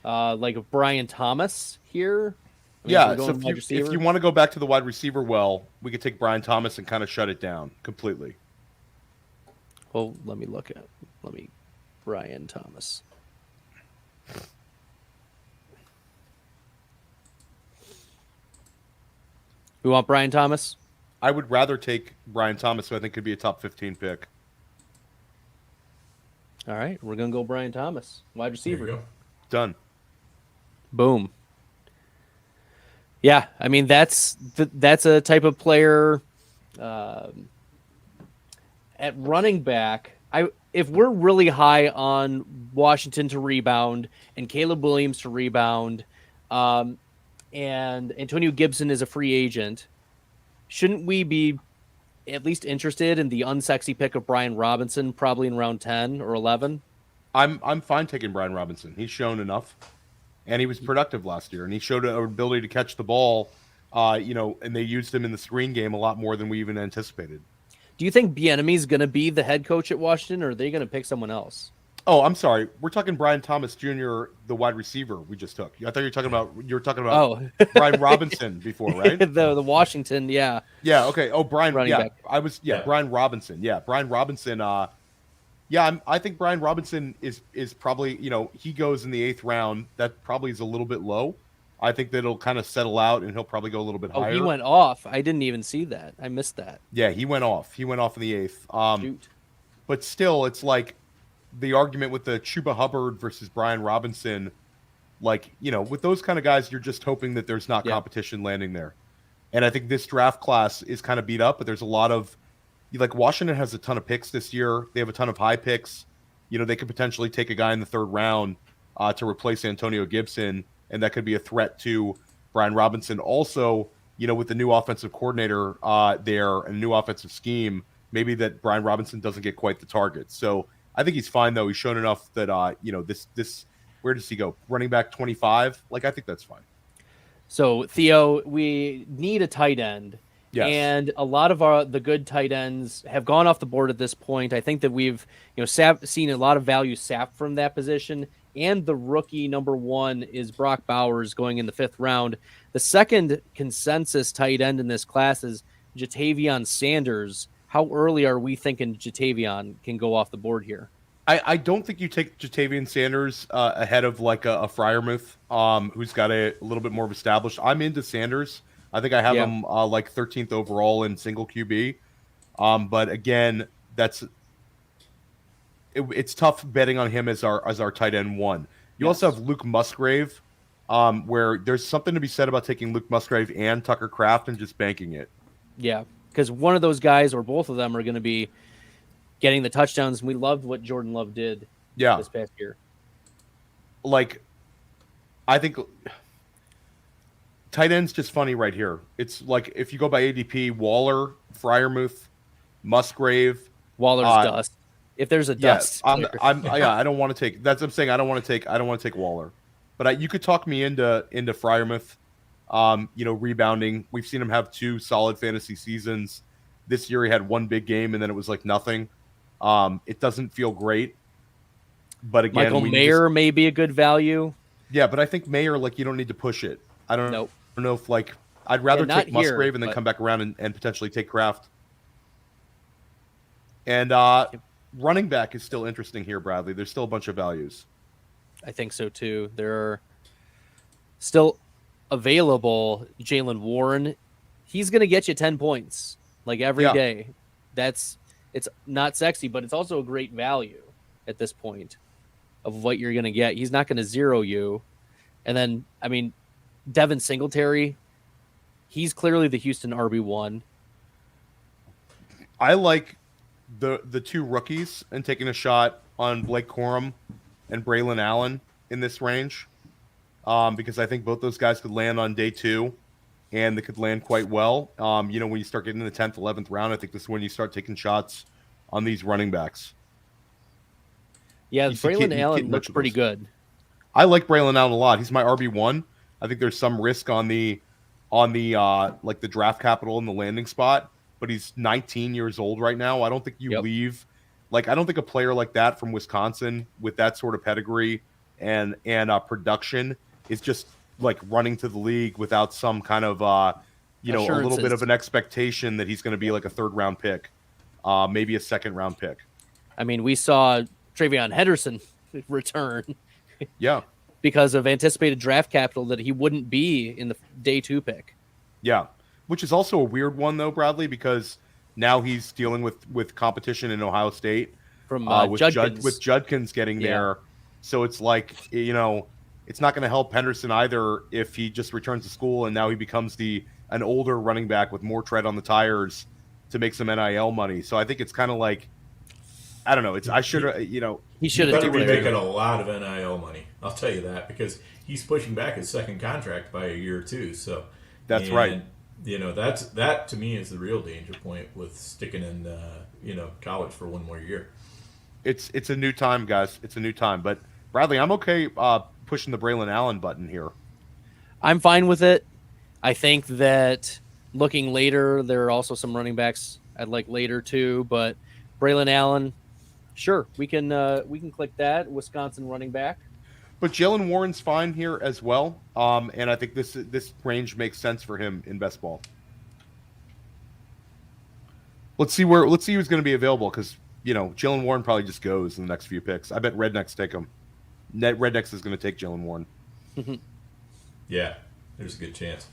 Like Brian Thomas here. Yeah, so if you want to go back to the wide receiver, we could take Brian Thomas and kind of shut it down completely. Well, Brian Thomas. We want Brian Thomas? I would rather take Brian Thomas, who I think could be a top 15 pick. All right, we're going to go Brian Thomas, wide receiver. There you go. Done. Boom. Yeah, I mean, that's a type of player at running back. If we're really high on Washington to rebound and Caleb Williams to rebound, and Antonio Gibson is a free agent, shouldn't we be at least interested in the unsexy pick of Brian Robinson, probably in round 10 or 11? I'm fine taking Brian Robinson. He's shown enough, and he was productive last year, and he showed an ability to catch the ball. And they used him in the screen game a lot more than we even anticipated. Do you think Bieniemy's going to be the head coach at Washington, or are they going to pick someone else? Oh, I'm sorry. We're talking Brian Thomas Jr., the wide receiver we just took. I thought you were talking about Brian Robinson before, right? the Washington, yeah. Yeah. Okay. Oh, Brian. Running back. Brian Robinson. Yeah, Brian Robinson. I think Brian Robinson is probably, he goes in the 8th round. That probably is a little bit low. I think that it'll kind of settle out, and he'll probably go a little bit higher. Oh, he went off. I didn't even see that. I missed that. Yeah, he went off. He went off in the 8th. Shoot. But still, it's like the argument with the Chuba Hubbard versus Brian Robinson. Like, with those kind of guys, you're just hoping that there's not competition landing there. And I think this draft class is kind of beat up, but there's a lot of, like, Washington has a ton of picks this year. They have a ton of high picks. They could potentially take a guy in the 3rd round to replace Antonio Gibson, and that could be a threat to Brian Robinson. Also, with the new offensive coordinator there and new offensive scheme, maybe that Brian Robinson doesn't get quite the target. So I think he's fine, though. He's shown enough that, this where does he go? Running back 25? Like, I think that's fine. So, Theo, we need a tight end. Yes. And a lot of the good tight ends have gone off the board at this point. I think that we've seen a lot of value sapped from that position. And the rookie number 1 is Brock Bowers going in the 5th round. The second consensus tight end in this class is Jatavion Sanders. How early are we thinking Jatavion can go off the board here? I don't think you take Jatavion Sanders ahead of like a Freiermuth, who's got a little bit more of established. I'm into Sanders. I think I have him like 13th overall in single QB. But again, it's tough betting on him as our tight end 1. You also have Luke Musgrave, where there's something to be said about taking Luke Musgrave and Tucker Kraft and just banking it. Yeah, because one of those guys or both of them are going to be getting the touchdowns. And we loved what Jordan Love did this past year. Like, I think tight end's just funny right here. It's like if you go by ADP, Waller, Freiermuth, Musgrave. Waller's dust. If there's a dust, I don't want to take. That's what I'm saying. I don't want to take Waller, but you could talk me into Freiermuth. Rebounding. We've seen him have 2 solid fantasy seasons. This year he had 1 big game, and then it was like nothing. It doesn't feel great. But again, Michael Mayer may be a good value. Yeah, but I think Mayer, like, you don't need to push it. I don't know if, like, I'd rather take Musgrave and then come back around and potentially take Kraft. And running back is still interesting here, Bradley. There's still a bunch of values. I think so too. There are still available. Jaylen Warren, he's going to get you 10 points like every day. It's not sexy, but it's also a great value at this point of what you're going to get. He's not going to zero you. And then, I mean, Devin Singletary, he's clearly the Houston RB1. I like the 2 rookies and taking a shot on Blake Corum and Braylon Allen in this range. because I think both those guys could land on day 2, and they could land quite well. When you start getting in the 10th, 11th round, I think this is when you start taking shots on these running backs. Yeah, Braylon Allen looks pretty good. I like Braylon Allen a lot. He's my RB1. I think there's some risk on the like the draft capital in the landing spot, but he's 19 years old right now. I don't think you leave. Like, I don't think a player like that from Wisconsin with that sort of pedigree and production is just like running to the league without some kind of a little bit of an expectation that he's going to be like a 3rd round pick, maybe a 2nd round pick. I mean, we saw Travion Henderson return. Yeah. Because of anticipated draft capital that he wouldn't be in the day 2 pick. Yeah. Which is also a weird one, though, Bradley, because now he's dealing with competition in Ohio State from Judkins. With Judkins getting there. So it's like, it's not going to help Henderson either if he just returns to school and now he becomes an older running back with more tread on the tires to make some NIL money. So I think it's kind of like, I don't know. He should have. He better be making a lot of NIL money. I'll tell you that, because he's pushing back his 2nd contract by a year or 2. So that's right. That to me is the real danger point with sticking in college for 1 more year. It's a new time, guys. It's a new time. But Bradley, I'm okay pushing the Braylon Allen button here. I'm fine with it. I think that looking later, there are also some running backs I'd like later too. But Braylon Allen. Sure, we can click that. Wisconsin running back. But Jalen Warren's fine here as well, and I think this range makes sense for him in best ball. Let's see who's going to be available, because Jalen Warren probably just goes in the next few picks. I bet Rednecks take him. Rednecks is going to take Jalen Warren. Yeah, there's a good chance.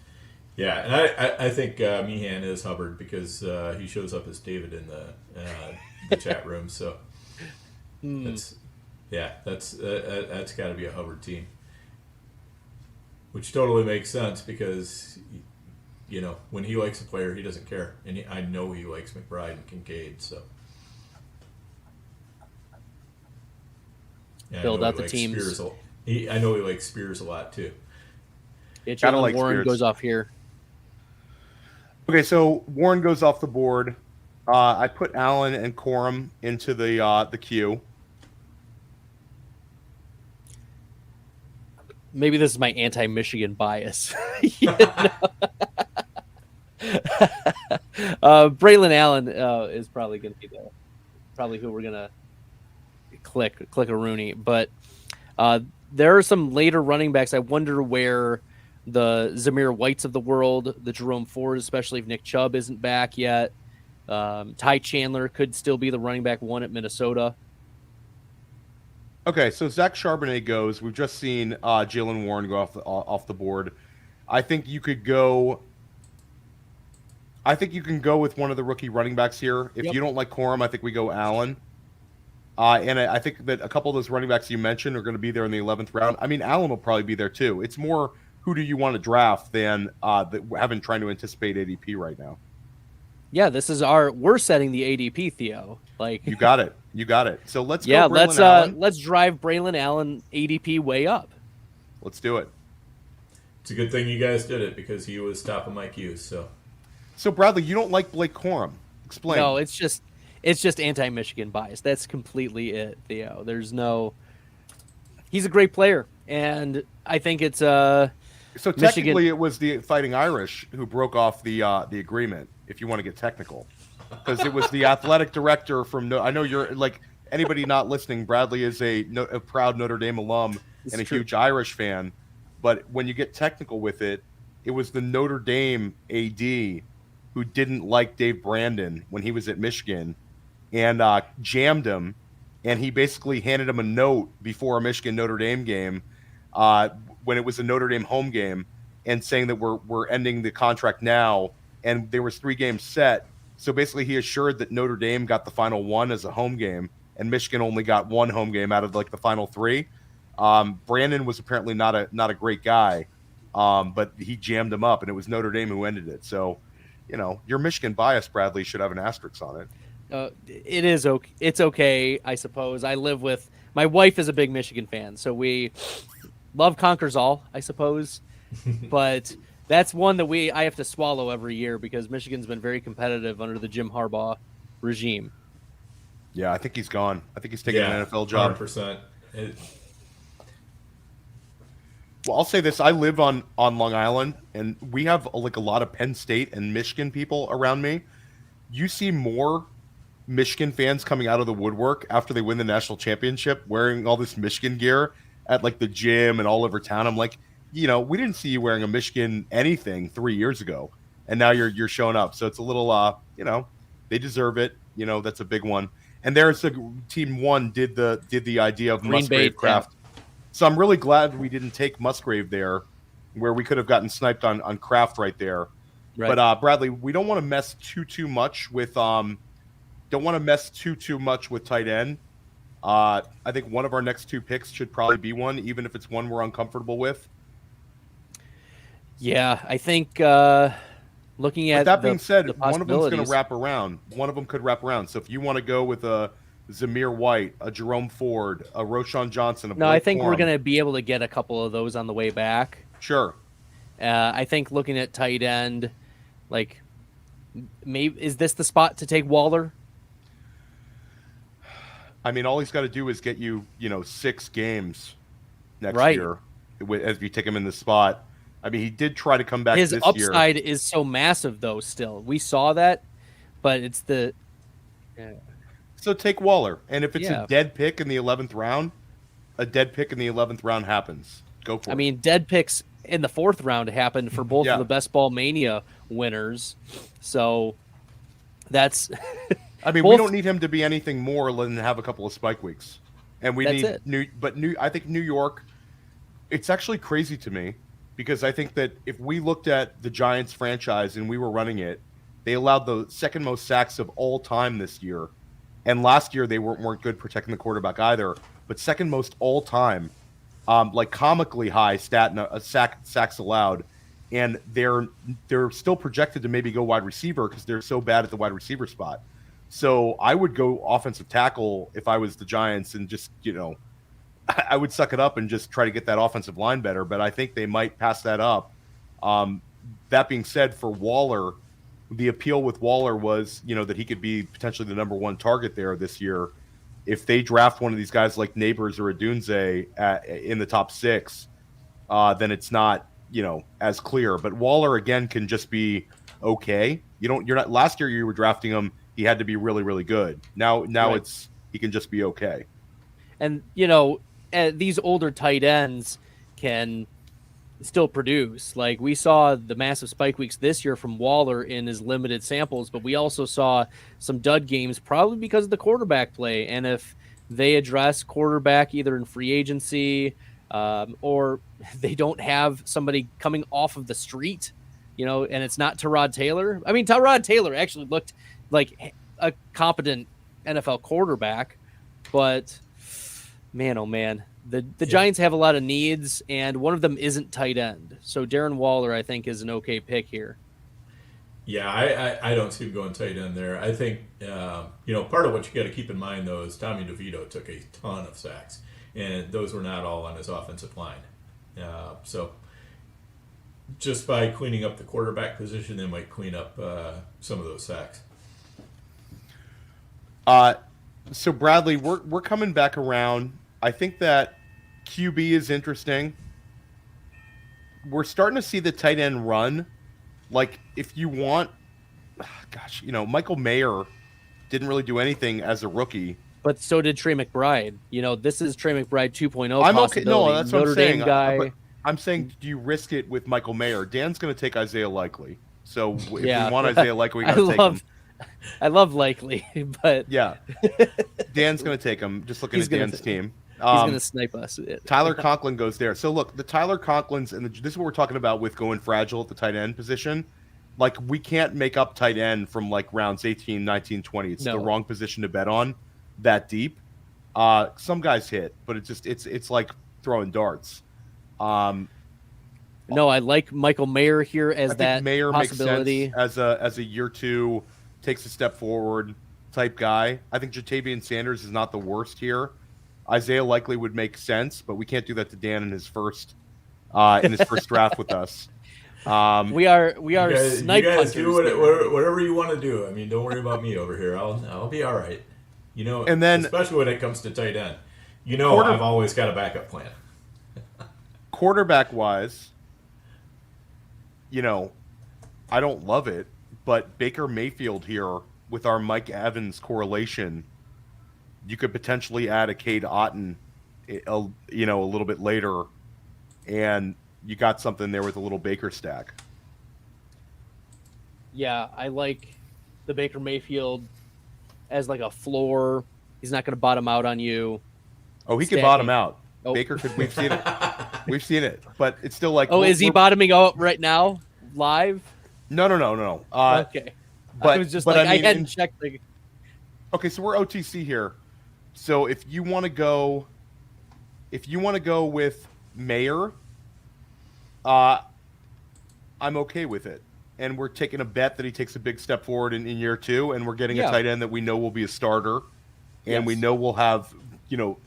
Yeah, and I think Meehan is Hubbard, because he shows up as David in the chat room. So. That's got to be a Hubbard team, which totally makes sense, because when he likes a player, he doesn't care, and I know he likes McBride and Kincaid. So build out the teams. I know he likes Spears a lot too. Yeah, Jalen Warren goes off here. Okay, so Warren goes off the board. I put Allen and Corum into the queue. Maybe this is my anti-Michigan bias. Braylon Allen is probably going to be who we're going to click a Rooney. But there are some later running backs. I wonder where the Zamir Whites of the world, the Jerome Ford, especially if Nick Chubb isn't back yet. Ty Chandler could still be the running back 1 at Minnesota. Okay, so Zach Charbonnet goes. We've just seen Jalen Warren go off the board. I think you could go. I think you can go with one of the rookie running backs here. If you don't like Corum, I think we go Allen. And I think that a couple of those running backs you mentioned are going to be there in the 11th round. I mean, Allen will probably be there too. It's more who do you want to draft than having trying to anticipate ADP right now. Yeah, we're setting the ADP, Theo. Like, you got it. So let's go. Let's drive Braylon Allen ADP way up. Let's do it. It's a good thing you guys did it, because he was top of my queue. So Bradley, you don't like Blake Corum. Explain. No, it's just anti-Michigan bias. That's completely it, Theo. He's a great player, and I think it's So technically, it was the Fighting Irish who broke off the agreement, if you want to get technical, because it was the athletic director from. I know you're like anybody not listening. Bradley is a proud Notre Dame alum and a huge Irish fan, but when you get technical with it, it was the Notre Dame AD who didn't like Dave Brandon when he was at Michigan, and jammed him, and he basically handed him a note before a Michigan Notre Dame game. When it was a Notre Dame home game, and saying that we're ending the contract now, and there was 3 games set. So basically he assured that Notre Dame got the final 1 as a home game, and Michigan only got 1 home game out of like the final 3. Brandon was apparently not a great guy, but he jammed him up, and it was Notre Dame who ended it. So, your Michigan bias, Bradley, should have an asterisk on it. It is okay. It's okay, I suppose. I live with my wife is a big Michigan fan, so we love conquers all, I suppose. But that's one that I have to swallow every year because Michigan's been very competitive under the Jim Harbaugh regime. Yeah, I think he's gone. I think he's taking an NFL job. 100%. Well, I'll say this: I live on Long Island, and we have like a lot of Penn State and Michigan people around me. You see more Michigan fans coming out of the woodwork after they win the national championship, wearing all this Michigan gear at like the gym and all over town. I'm like, we didn't see you wearing a Michigan anything 3 years ago, and now you're showing up. So it's a little, they deserve it. That's a big one. And there's team one did the idea of Green Musgrave Bay Kraft. So I'm really glad we didn't take Musgrave there, where we could have gotten sniped on Kraft right there. Right. But Bradley, we don't want to mess too much with too much with tight end. I think one of our next two picks should probably be one, even if it's one we're uncomfortable with. Yeah, I think looking at that being said, one of them's going to possibilities. wrap around. One of them could wrap around. So if you want to go with a Zamir White, a Jerome Ford, a Roshan Johnson, No, I think we're going to be able to get a couple of those on the way back. Sure. I think looking at tight end, like, maybe is this the spot to take Waller? I mean, all he's got to do is get you, 6 games next Right. year as you take him in the spot. I mean, he did try to come back His this year. upside is so massive, though. Still, we saw that, but it's the. Yeah. So take Waller, and if it's Yeah. a dead pick in the 11th round, a dead pick in the 11th round happens. Go for it. I mean, dead picks in the 4th round happened for both Yeah. of the Best Ball Mania winners, so that's. I mean, we don't need him to be anything more than have a couple of spike weeks, and we That's need it. I think New York. It's actually crazy to me because I think that if we looked at the Giants franchise and we were running it, they allowed the second most sacks of all time this year, and last year they weren't good protecting the quarterback either. But second most all time, like comically high sacks allowed, and they're still projected to maybe go wide receiver because they're so bad at the wide receiver spot. So I would go offensive tackle if I was the Giants and just, I would suck it up and just try to get that offensive line better. But I think they might pass that up. That being said, for Waller, the appeal with Waller was, that he could be potentially the number one target there this year. If they draft one of these guys like Neighbors or Adunze in the top 6, then it's not, as clear. But Waller again can just be okay. You're not. Last year you were drafting him. He had to be really, really good. Now Right. he can just be okay. And these older tight ends can still produce. Like, we saw the massive spike weeks this year from Waller in his limited samples, but we also saw some dud games probably because of the quarterback play. And if they address quarterback either in free agency or they don't have somebody coming off of the street, and it's not Tyrod Taylor. I mean, Tyrod Taylor actually looked like a competent NFL quarterback, but man, oh man, the Giants have a lot of needs, and one of them isn't tight end. So Darren Waller, I think, is an okay pick here. Yeah, I don't see him going tight end there. I think, part of what you got to keep in mind, though, is Tommy DeVito took a ton of sacks, and those were not all on his offensive line. So just by cleaning up the quarterback position, they might clean up some of those sacks. So Bradley, we're coming back around. I think that QB is interesting. We're starting to see the tight end run. Like, if you want, Michael Mayer didn't really do anything as a rookie. But so did Trey McBride. This is Trey McBride 2.0 I'm okay. possibility. No, that's what Notre I'm saying. Dame guy. But I'm saying, do you risk it with Michael Mayer? Dan's going to take Isaiah Likely. So if we Yeah. want Isaiah Likely, we got to take him. I love Likely, but Yeah. Dan's going to take him, just looking at Dan's team. He's going to snipe us. Tyler Conklin goes there. So look, the Tyler Conklins, and this is what we're talking about with going fragile at the tight end position. Like, we can't make up tight end from like rounds 18, 19, 20. It's the wrong position to bet on that deep. Some guys hit, but it's like throwing darts. No, I like Michael Mayer here as that Mayer possibility. makes sense as a year 2, takes a step forward type guy. I think Jatavian Sanders is not the worst here. Isaiah likely would make sense, but we can't do that to Dan in his first draft with us. We are snipe you guys hunters do here. whatever you want to do. I mean, don't worry about me over here. I'll be all right. And then, especially when it comes to tight end, I've always got a backup plan. Quarterback wise, I don't love it, but Baker Mayfield here with our Mike Evans correlation, you could potentially add a Cade Otton, a little bit later, and you got something there with a little Baker stack. Yeah, I like the Baker Mayfield as like a floor. He's not going to bottom out on you. Oh, he could bottom out. Oh. Baker could. We've seen it. We've seen it, but it's still like. Oh, is he bottoming out right now, live? No. Okay, but I was just I hadn't checked. Okay, so we're OTC here. So if you want to go with Mayer, I'm okay with it. And we're taking a bet that he takes a big step forward in year 2, and we're getting a tight end that we know will be a starter, and we know we'll have,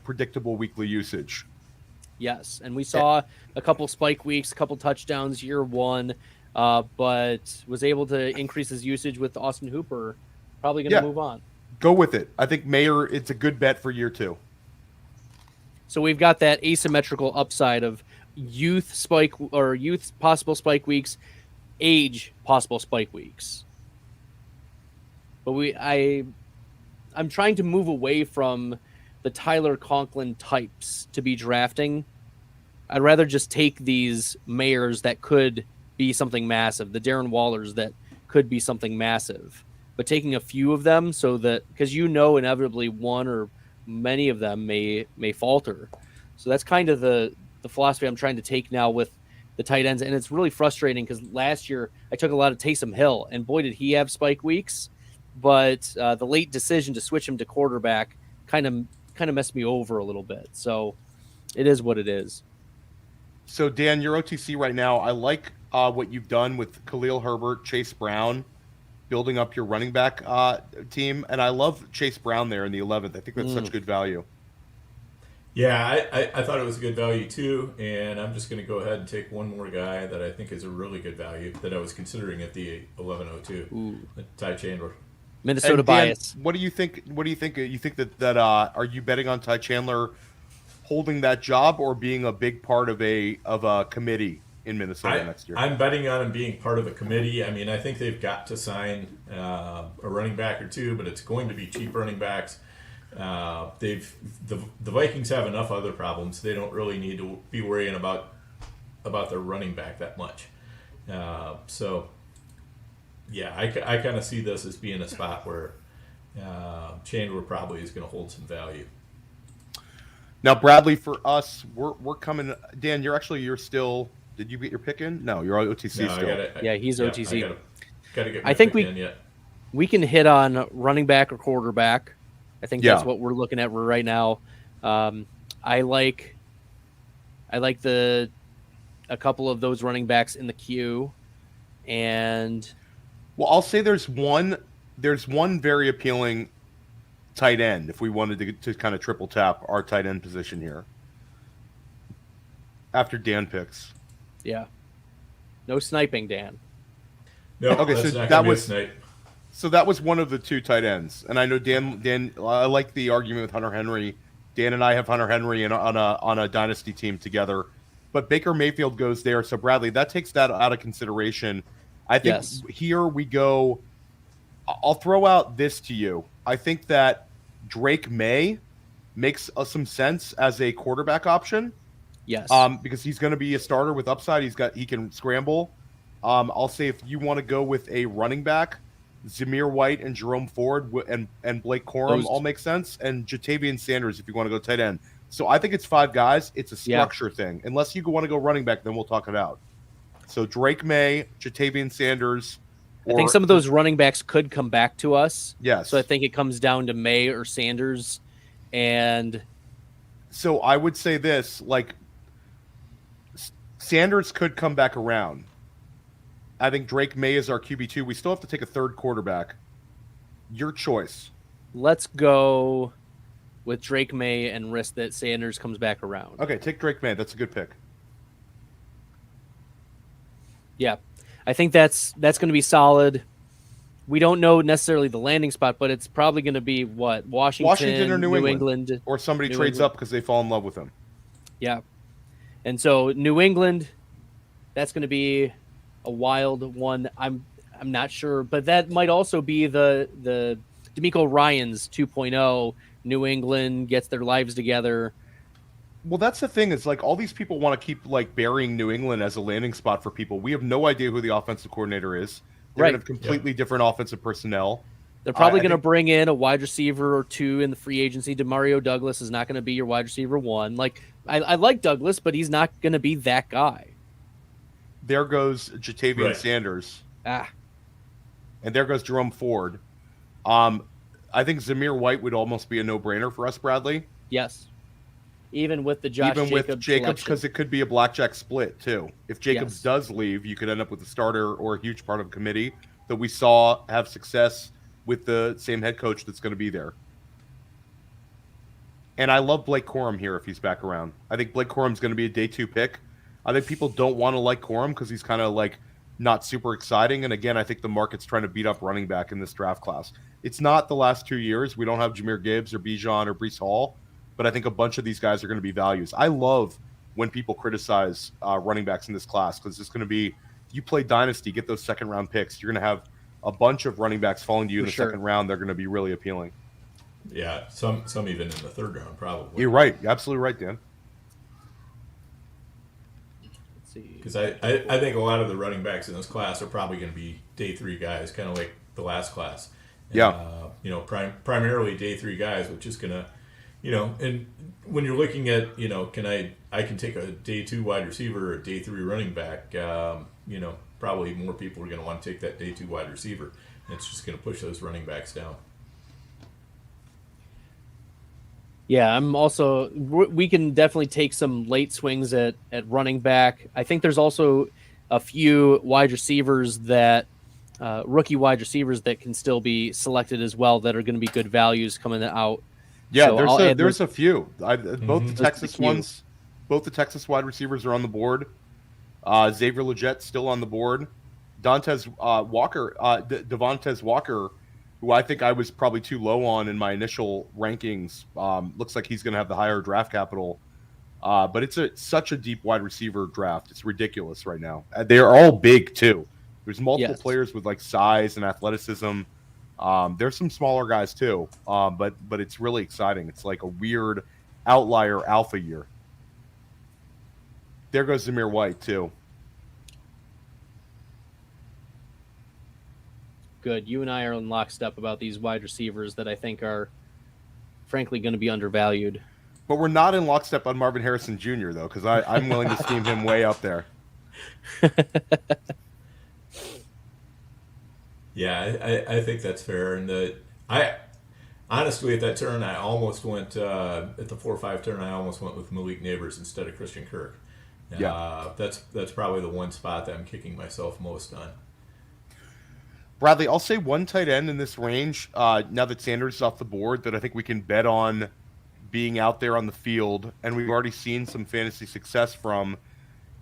predictable weekly usage. Yes, and we saw a couple spike weeks, a couple touchdowns year 1, but was able to increase his usage with Austin Hooper. Probably going to move on. Go with it. I think Mayer, it's a good bet for year 2. So we've got that asymmetrical upside of youth possible spike weeks, age possible spike weeks. But I'm trying to move away from the Tyler Conklin types to be drafting. I'd rather just take these Mayers that could be something massive, the Darren Wallers that could be something massive, but taking a few of them so that, because inevitably one or many of them may falter. So that's kind of the philosophy I'm trying to take now with the tight ends. And it's really frustrating because last year I took a lot of Taysom Hill, and boy, did he have spike weeks. But the late decision to switch him to quarterback kind of messed me over a little bit. So it is what it is. So, Dan, you're OTC right now. I like what you've done with Khalil Herbert, Chase Brown, building up your running back team. And I love Chase Brown there in the 11th. I think that's such good value. Yeah, I thought it was a good value too, and I'm just going to go ahead and take one more guy that I think is a really good value that I was considering at the 11:02, Ty Chandler. Minnesota bias. What do you think? You think that are you betting on Ty Chandler holding that job or being a big part of a committee in Minnesota next year? I'm betting on him being part of a committee. I mean, I think they've got to sign a running back or two, but it's going to be cheap running backs. The Vikings have enough other problems. They don't really need to be worrying about their running back that much. So, yeah, I kind of see this as being a spot where Chandler probably is going to hold some value. Now, Bradley, for us, we're coming. Dan, you're still. Did you get your pick in? No, you're on OTC still. He's OTC. Gotta get. I think we can hit on running back or quarterback. I think that's what we're looking at right now. I like a couple of those running backs in the queue, and I'll say there's one very appealing tight end if we wanted to kind of triple tap our tight end position here after Dan picks. Yeah, no sniping, Dan. No, okay, so that was snipe. So that was one of the two tight ends, and I know Dan. I like the argument with Hunter Henry. Dan and I have Hunter Henry on a dynasty team together, but Baker Mayfield goes there. So Bradley, that takes that out of consideration. I think here we go. I'll throw out this to you. I think that Drake May makes some sense as a quarterback option. Yes. Because he's going to be a starter with upside. He can scramble. I'll say if you want to go with a running back, Zamir White and Jerome Ford and Blake Corum all make sense, and Jatavian Sanders if you want to go tight end. So I think it's 5 guys. It's a structure thing. Unless you want to go running back, then we'll talk it out. So Drake May, Jatavian Sanders. I think some of those running backs could come back to us. Yes. So I think it comes down to May or Sanders. And so I would say this, like Sanders could come back around. I think Drake May is our QB2. We still have to take a third quarterback. Your choice. Let's go with Drake May and risk that Sanders comes back around. Okay, take Drake May. That's a good pick. Yeah, I think that's going to be solid. We don't know necessarily the landing spot, but it's probably going to be what? Washington or New England. Or somebody New trades England. up because they fall in love with him. Yeah. And so New England, that's going to be a wild one. I'm not sure, but that might also be the D'Amico Ryans 2.0. New England gets their lives together. Well, that's the thing. Is like all these people want to keep like burying New England as a landing spot for people. We have no idea who the offensive coordinator is. They're going to have completely different offensive personnel. They're probably going to bring in a wide receiver or two in the free agency. Demario Douglas is not going to be your wide receiver one. Like I like Douglas, but he's not going to be that guy. There goes Jatavian Sanders. And there goes Jerome Ford. I think Zamir White would almost be a no-brainer for us, Bradley. Yes. Even with the Jacobs because it could be a blackjack split, too. If Jacobs does leave, you could end up with a starter or a huge part of a committee that we saw have success with the same head coach that's going to be there. And I love Blake Corum here if he's back around. I think Blake Corum's going to be a day 2 pick. I think people don't want to like Corum because he's kind of like not super exciting. And again, I think the market's trying to beat up running back in this draft class. It's not the last 2 years. We don't have Jahmyr Gibbs or Bijan or Breece Hall, but I think a bunch of these guys are going to be values. I love when people criticize running backs in this class because it's going to be, you play Dynasty, get those second-round picks. You're going to have a bunch of running backs falling to you in the second round. They're going to be really appealing. Yeah, some even in the third round, probably. You're right. You're absolutely right, Dan. Because I think a lot of the running backs in this class are probably going to be day 3 guys, kind of like the last class. And, primarily day 3 guys, which is going to, and when you're looking at, I can take a day 2 wide receiver or a day 3 running back, probably more people are going to want to take that day 2 wide receiver. And it's just going to push those running backs down. Yeah, I'm also. We can definitely take some late swings at running back. I think there's also a few wide receivers that rookie wide receivers that can still be selected as well that are going to be good values coming out. Yeah, so there's a few. Both the Texas ones, both the Texas wide receivers are on the board. Xavier Legette still on the board. Devontae Walker, who I think I was probably too low on in my initial rankings. Looks like he's going to have the higher draft capital. But it's such a deep wide receiver draft. It's ridiculous right now. They are all big, too. There's multiple players with like size and athleticism. There's some smaller guys, too. But it's really exciting. It's like a weird outlier alpha year. There goes Zamir White, too. Good. You and I are in lockstep about these wide receivers that I think are, frankly, going to be undervalued. But we're not in lockstep on Marvin Harrison Jr., though, because I'm willing to steam him way up there. Yeah, I think that's fair. And I honestly, at that turn, I almost went, at the 4-5 turn, I almost went with Malik Neighbors instead of Christian Kirk. That's probably the one spot that I'm kicking myself most on. Bradley, I'll say one tight end in this range, now that Sanders is off the board, that I think we can bet on being out there on the field, and we've already seen some fantasy success from.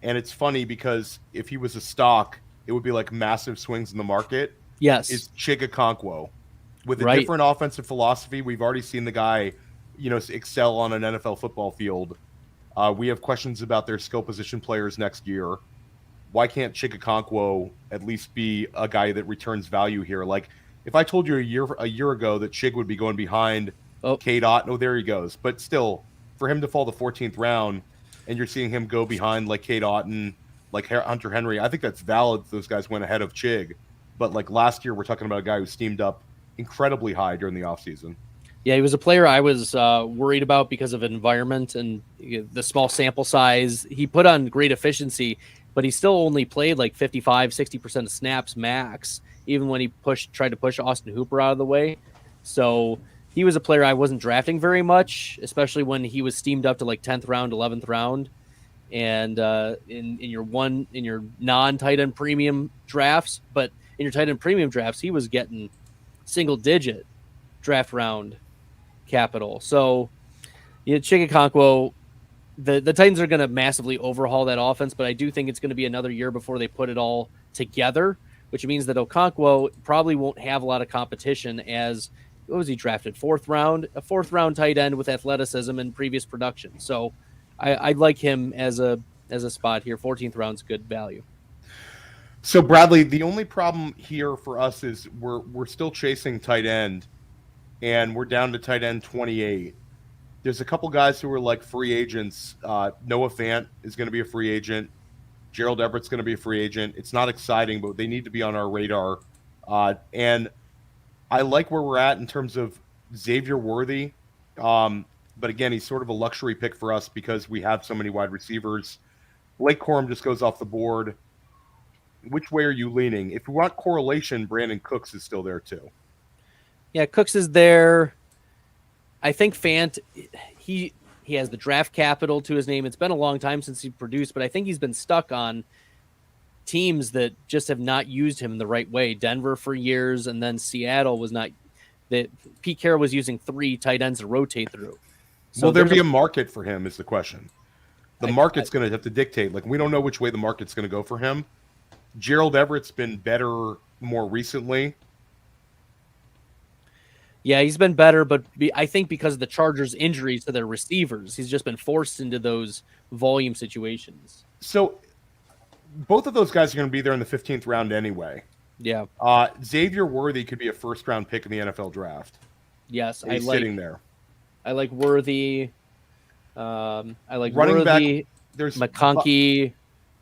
And it's funny because if he was a stock, it would be like massive swings in the market. Yes. Is Chig Okonkwo. With a different offensive philosophy, we've already seen the guy, excel on an NFL football field. We have questions about their skill position players next year. Why can't Chig Okonkwo at least be a guy that returns value here? Like, if I told you a year ago that Chig would be going behind Cade Otton, there he goes. But still, for him to fall the 14th round, and you're seeing him go behind like Cade Otton, like Hunter Henry, I think that's valid. Those guys went ahead of Chig. But like last year, we're talking about a guy who steamed up incredibly high during the offseason. Yeah, he was a player I was worried about because of environment and the small sample size. He put on great efficiency, but he still only played like 55, 60% of snaps max, even when he tried to push Austin Hooper out of the way. So he was a player I wasn't drafting very much, especially when he was steamed up to like 10th round, 11th round. And in your non-tight end premium drafts, but in your tight end premium drafts, he was getting single-digit draft round capital. So, Chigakonkwo, the Titans are going to massively overhaul that offense, but I do think it's going to be another year before they put it all together, which means that Okonkwo probably won't have a lot of competition as, what was he drafted? Fourth round tight end with athleticism and previous production. So I like him as a spot here. 14th round's good value. So Bradley, the only problem here for us is we're still chasing tight end, and we're down to tight end 28. There's a couple guys who are like free agents. Noah Fant is going to be a free agent. Gerald Everett's going to be a free agent. It's not exciting, but they need to be on our radar. And I like where we're at in terms of Xavier Worthy. But again, he's sort of a luxury pick for us because we have so many wide receivers. Blake Corum just goes off the board. Which way are you leaning? If we want correlation, Brandon Cooks is still there too. Yeah, Cooks is there. I think Fant, he has the draft capital to his name. It's been a long time since he produced, but I think he's been stuck on teams that just have not used him the right way. Denver for years, and then Seattle was not. That Pete Carroll was using 3 tight ends to rotate through. So will there be a market for him is the question. The market's going to have to dictate. Like, we don't know which way the market's going to go for him. Gerald Everett's been better more recently. Yeah, he's been better, but I think because of the Chargers' injuries to their receivers, he's just been forced into those volume situations. So both of those guys are going to be there in the 15th round anyway. Yeah. Xavier Worthy could be a first-round pick in the NFL draft. Yes, He's sitting there. I like Worthy. I like running Worthy, back. There's McConkey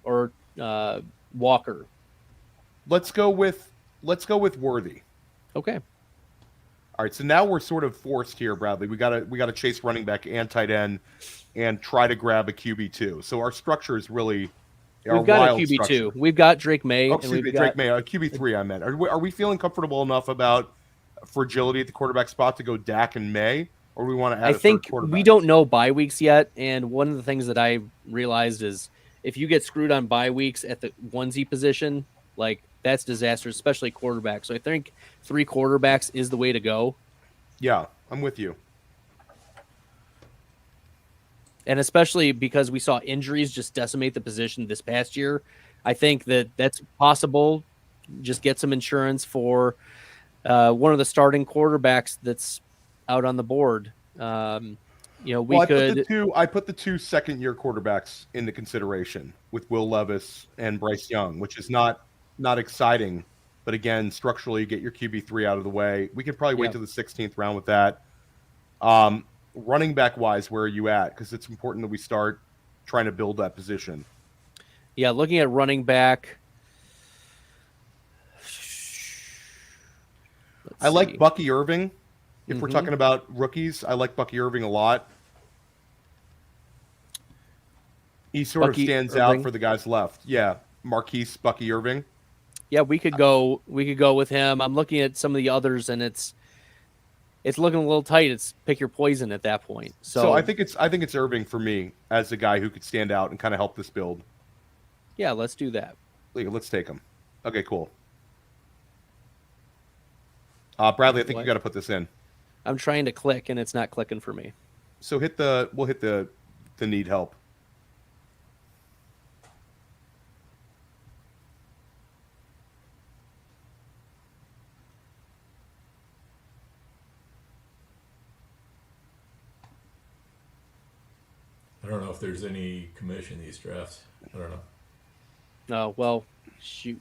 or Walker. Let's go with Worthy. Okay. All right, so now we're sort of forced here, Bradley. We gotta chase running back and tight end, and try to grab a QB two. So our structure is really we've got a QB two. We've got Drake May. Oh, excuse me, Drake May. QB three. I meant. Are we feeling comfortable enough about fragility at the quarterback spot to go Dak and May, or do we want to add? I think we don't know bye weeks yet, and one of the things that I realized is if you get screwed on bye weeks at the onesie position, like that's disastrous, especially quarterbacks. So I think 3 quarterbacks is the way to go. Yeah, I'm with you. And especially because we saw injuries just decimate the position this past year, I think that's possible. Just get some insurance for one of the starting quarterbacks that's out on the board. We could. I put the 2 second-year quarterbacks into consideration with Will Levis and Bryce Young, which is not exciting, but again, structurally, get your QB3 out of the way. We could probably wait till the 16th round with that. Running back wise, where are you at? Because it's important that we start trying to build that position. Yeah, looking at running back. I like Bucky Irving. If we're talking about rookies, I like Bucky Irving a lot. He sort of stands out for the guys left. Yeah, Marquise Bucky Irving. Yeah, we could go with him. I'm looking at some of the others, and it's looking a little tight. It's pick your poison at that point. So I think it's Irving for me as a guy who could stand out and kind of help this build. Yeah, let's do that. Let's take him. Okay, cool. Bradley, I think you got to put this in. I'm trying to click, and it's not clicking for me. So we'll hit the need help. I don't know if there's any commission in these drafts. I don't know. No, well, shoot.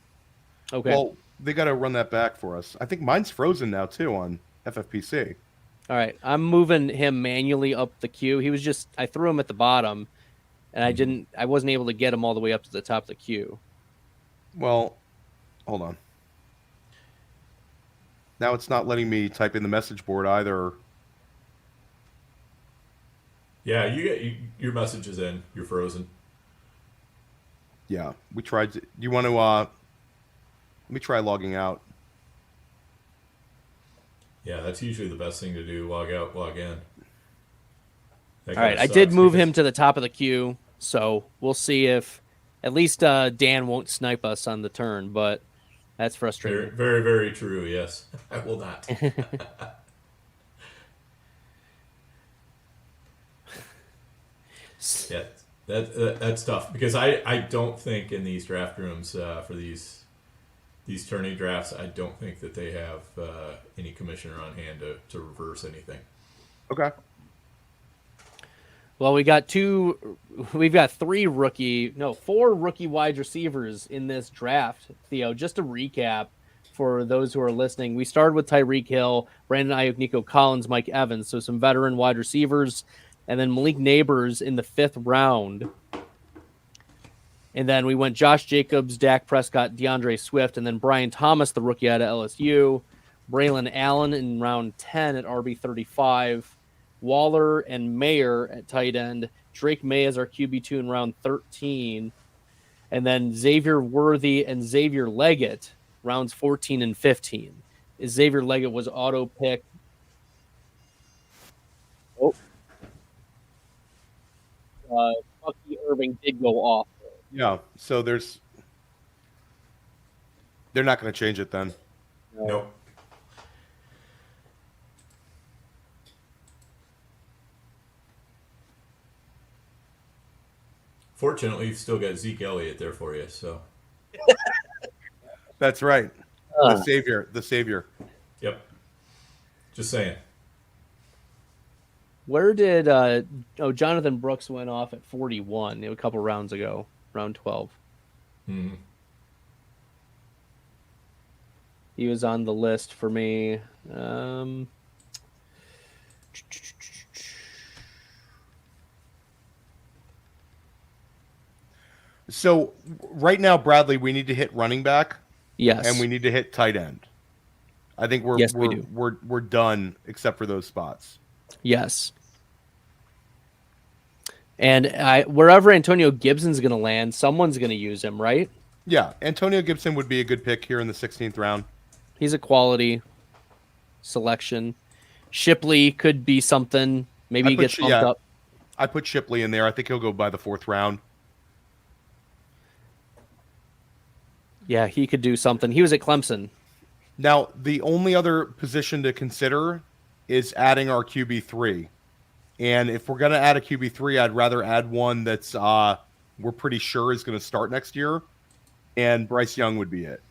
Okay. Well, they got to run that back for us. I think mine's frozen now too on FFPC. All right, I'm moving him manually up the queue. I threw him at the bottom, and I wasn't able to get him all the way up to the top of the queue. Well, hold on. Now it's not letting me type in the message board either. Yeah, your message is in. You're frozen. Yeah, we tried. Do you want to? Let me try logging out. Yeah, that's usually the best thing to do. Log out, log in. All right, I did move him to the top of the queue, so we'll see if at least Dan won't snipe us on the turn, but that's frustrating. Very, very, very true, yes. I will not. Yeah, that's tough because I don't think in these draft rooms for these tourney drafts, I don't think that they have any commissioner on hand to reverse anything. Okay. Well, we've got four rookie wide receivers in this draft, Theo. Just to recap for those who are listening, we started with Tyreek Hill, Brandon Ayuk, Nico Collins, Mike Evans, so some veteran wide receivers, and then Malik Neighbors in the 5th round. And then we went Josh Jacobs, Dak Prescott, DeAndre Swift, and then Brian Thomas, the rookie out of LSU, Braylon Allen in round 10 at RB35, Waller and Mayer at tight end, Drake May as our QB2 in round 13, and then Xavier Worthy and Xavier Leggett rounds 14 and 15. Xavier Leggett was auto-picked. Bucky Irving did go off. Yeah, so they're not going to change it then. Nope. Fortunately, you've still got Zeke Elliott there for you, so. That's right. The savior. Yep. Just saying. Where did Jonathan Brooks went off at 41 a couple rounds ago, round 12. Mm-hmm. He was on the list for me. So right now, Bradley, we need to hit running back. Yes. And we need to hit tight end. I think we do. We're done except for those spots. Yes. And wherever Antonio Gibson's going to land, someone's going to use him, right? Yeah, Antonio Gibson would be a good pick here in the 16th round. He's a quality selection. Shipley could be something. Maybe he gets bumped up. I put Shipley in there. I think he'll go by the 4th round. Yeah, he could do something. He was at Clemson. Now, the only other position to consider is adding our QB3. And if we're going to add a QB3, I'd rather add one that's we're pretty sure is going to start next year. And Bryce Young would be it.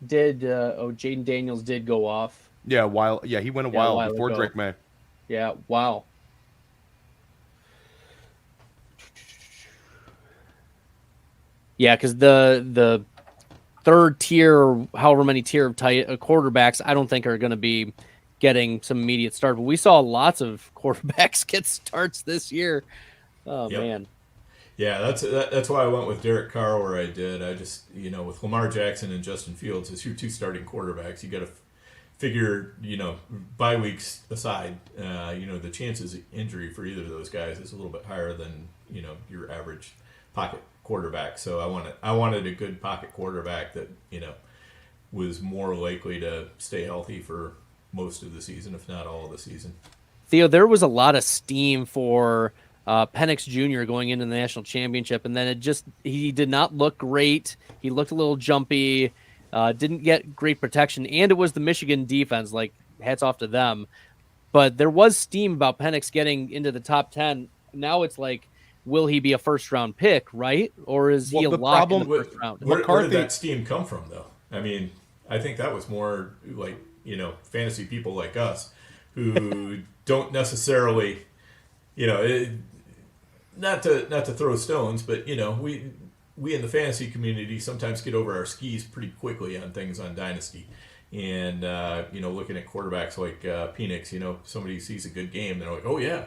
Jaden Daniels did go off. Yeah, he went a while before ago. Drake May. Yeah, wow. Yeah, because the third tier, however many tier of quarterbacks, I don't think are going to be getting some immediate start. But we saw lots of quarterbacks get starts this year. Oh, yep. Man. Yeah, that's why I went with Derek Carr where I did. I just, with Lamar Jackson and Justin Fields as your 2 starting quarterbacks, you got to figure, bye weeks aside, the chances of injury for either of those guys is a little bit higher than, your average pocket quarterback. So I wanted a good pocket quarterback that, was more likely to stay healthy for most of the season, if not all of the season. Theo, there was a lot of steam for Penix Jr. going into the national championship, and then he did not look great. He looked a little jumpy, didn't get great protection, and it was the Michigan defense. Like, hats off to them. But there was steam about Penix getting into the top 10. Now it's like, will he be a first-round pick, right? Or is he a lock in the first round? Where did that steam come from, though? I mean, I think that was more like, fantasy people like us who don't necessarily, not to throw stones, but, we in the fantasy community sometimes get over our skis pretty quickly on things on Dynasty. And, looking at quarterbacks like Penix, somebody sees a good game, they're like, oh, yeah.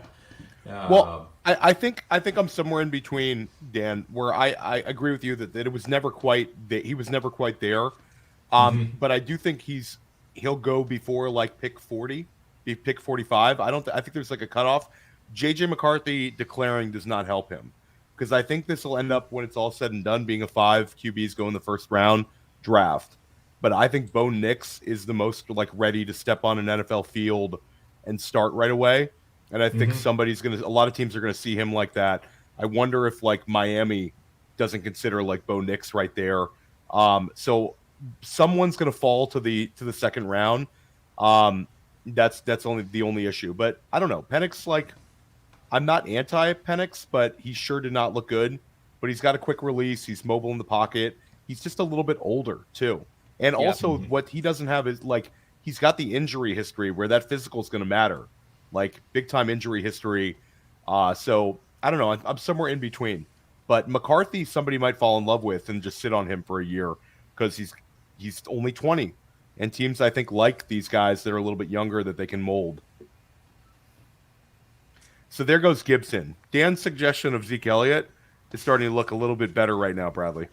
Well, I think I'm somewhere in between, Dan, where I agree with you that it was never quite he was never quite there. But I do think he'll go before like pick 40, pick 45. I think there's like a cutoff. JJ McCarthy declaring does not help him because I think this will end up when it's all said and done being a 5 QBs go in the first round draft. But I think Bo Nix is the most like ready to step on an NFL field and start right away. And I think a lot of teams are going to see him like that. I wonder if like Miami doesn't consider like Bo Nix right there. So someone's going to fall to the second round. That's only the only issue. But I don't know. Penix, like, I'm not anti Penix, but he sure did not look good. But he's got a quick release. He's mobile in the pocket. He's just a little bit older too. And Yeah. also, what he doesn't have is like he's got the injury history where that physical is going to matter, like big time injury history. So I don't know. I'm somewhere in between. But McCarthy, somebody might fall in love with and just sit on him for a year because he's only 20, and teams I think like these guys that are a little bit younger that they can mold. So there goes Gibson. Dan's suggestion of Zeke Elliott is starting to look a little bit better right now, Bradley.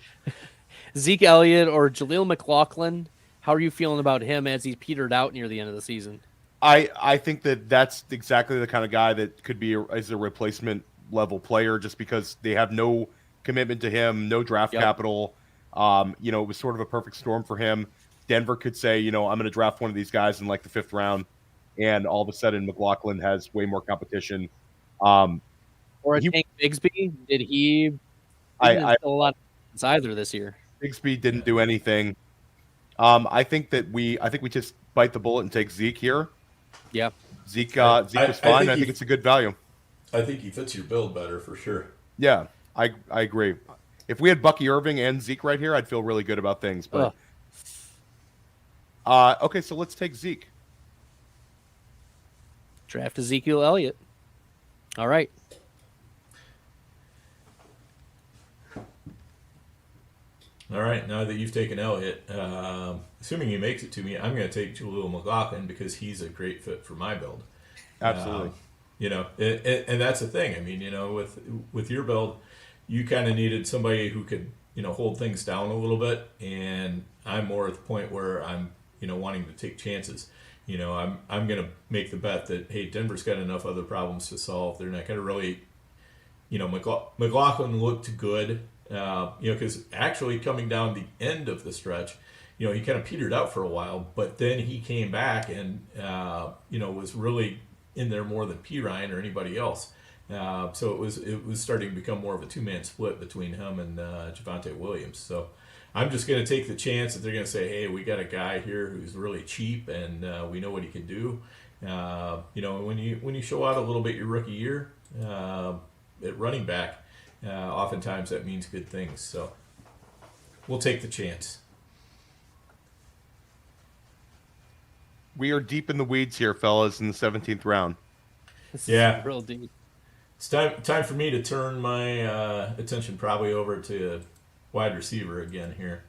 Zeke Elliott or Jaleel McLaughlin. How are you feeling about him as he's petered out near the end of the season? I think that's exactly the kind of guy that could be as a replacement level player, just because they have no commitment to him, no draft capital. It was sort of a perfect storm for him. Denver could say, I'm going to draft one of these guys in like the 5th round, and all of a sudden McLaughlin has way more competition. Or Tank Bigsby, did he? A lot of either this year. Bigsby didn't do anything. I think we just bite the bullet and take Zeke here. Yeah, Zeke was fine. I think it's a good value. I think he fits your build better for sure. Yeah, I agree. If we had Bucky Irving and Zeke right here, I'd feel really good about things. But okay, so let's take Zeke. Draft Ezekiel Elliott. All right. All right, now that you've taken Elliott, assuming he makes it to me, I'm going to take Jaleel McLaughlin because he's a great fit for my build. Absolutely. And that's the thing. I mean, with your build, you kind of needed somebody who could, hold things down a little bit. And I'm more at the point where I'm, wanting to take chances. I'm going to make the bet that, hey, Denver's got enough other problems to solve. They're not going to really, McLaughlin looked good. Because actually coming down the end of the stretch, he kind of petered out for a while, but then he came back and, was really in there more than P. Ryan or anybody else. So it was starting to become more of a two-man split between him and Javonte Williams. So I'm just going to take the chance that they're going to say, hey, we got a guy here who's really cheap and we know what he can do. When you show out a little bit your rookie year at running back, oftentimes that means good things. So we'll take the chance. We are deep in the weeds here, fellas, in the 17th round. Yeah. Real deep. It's time for me to turn my attention probably over to wide receiver again here.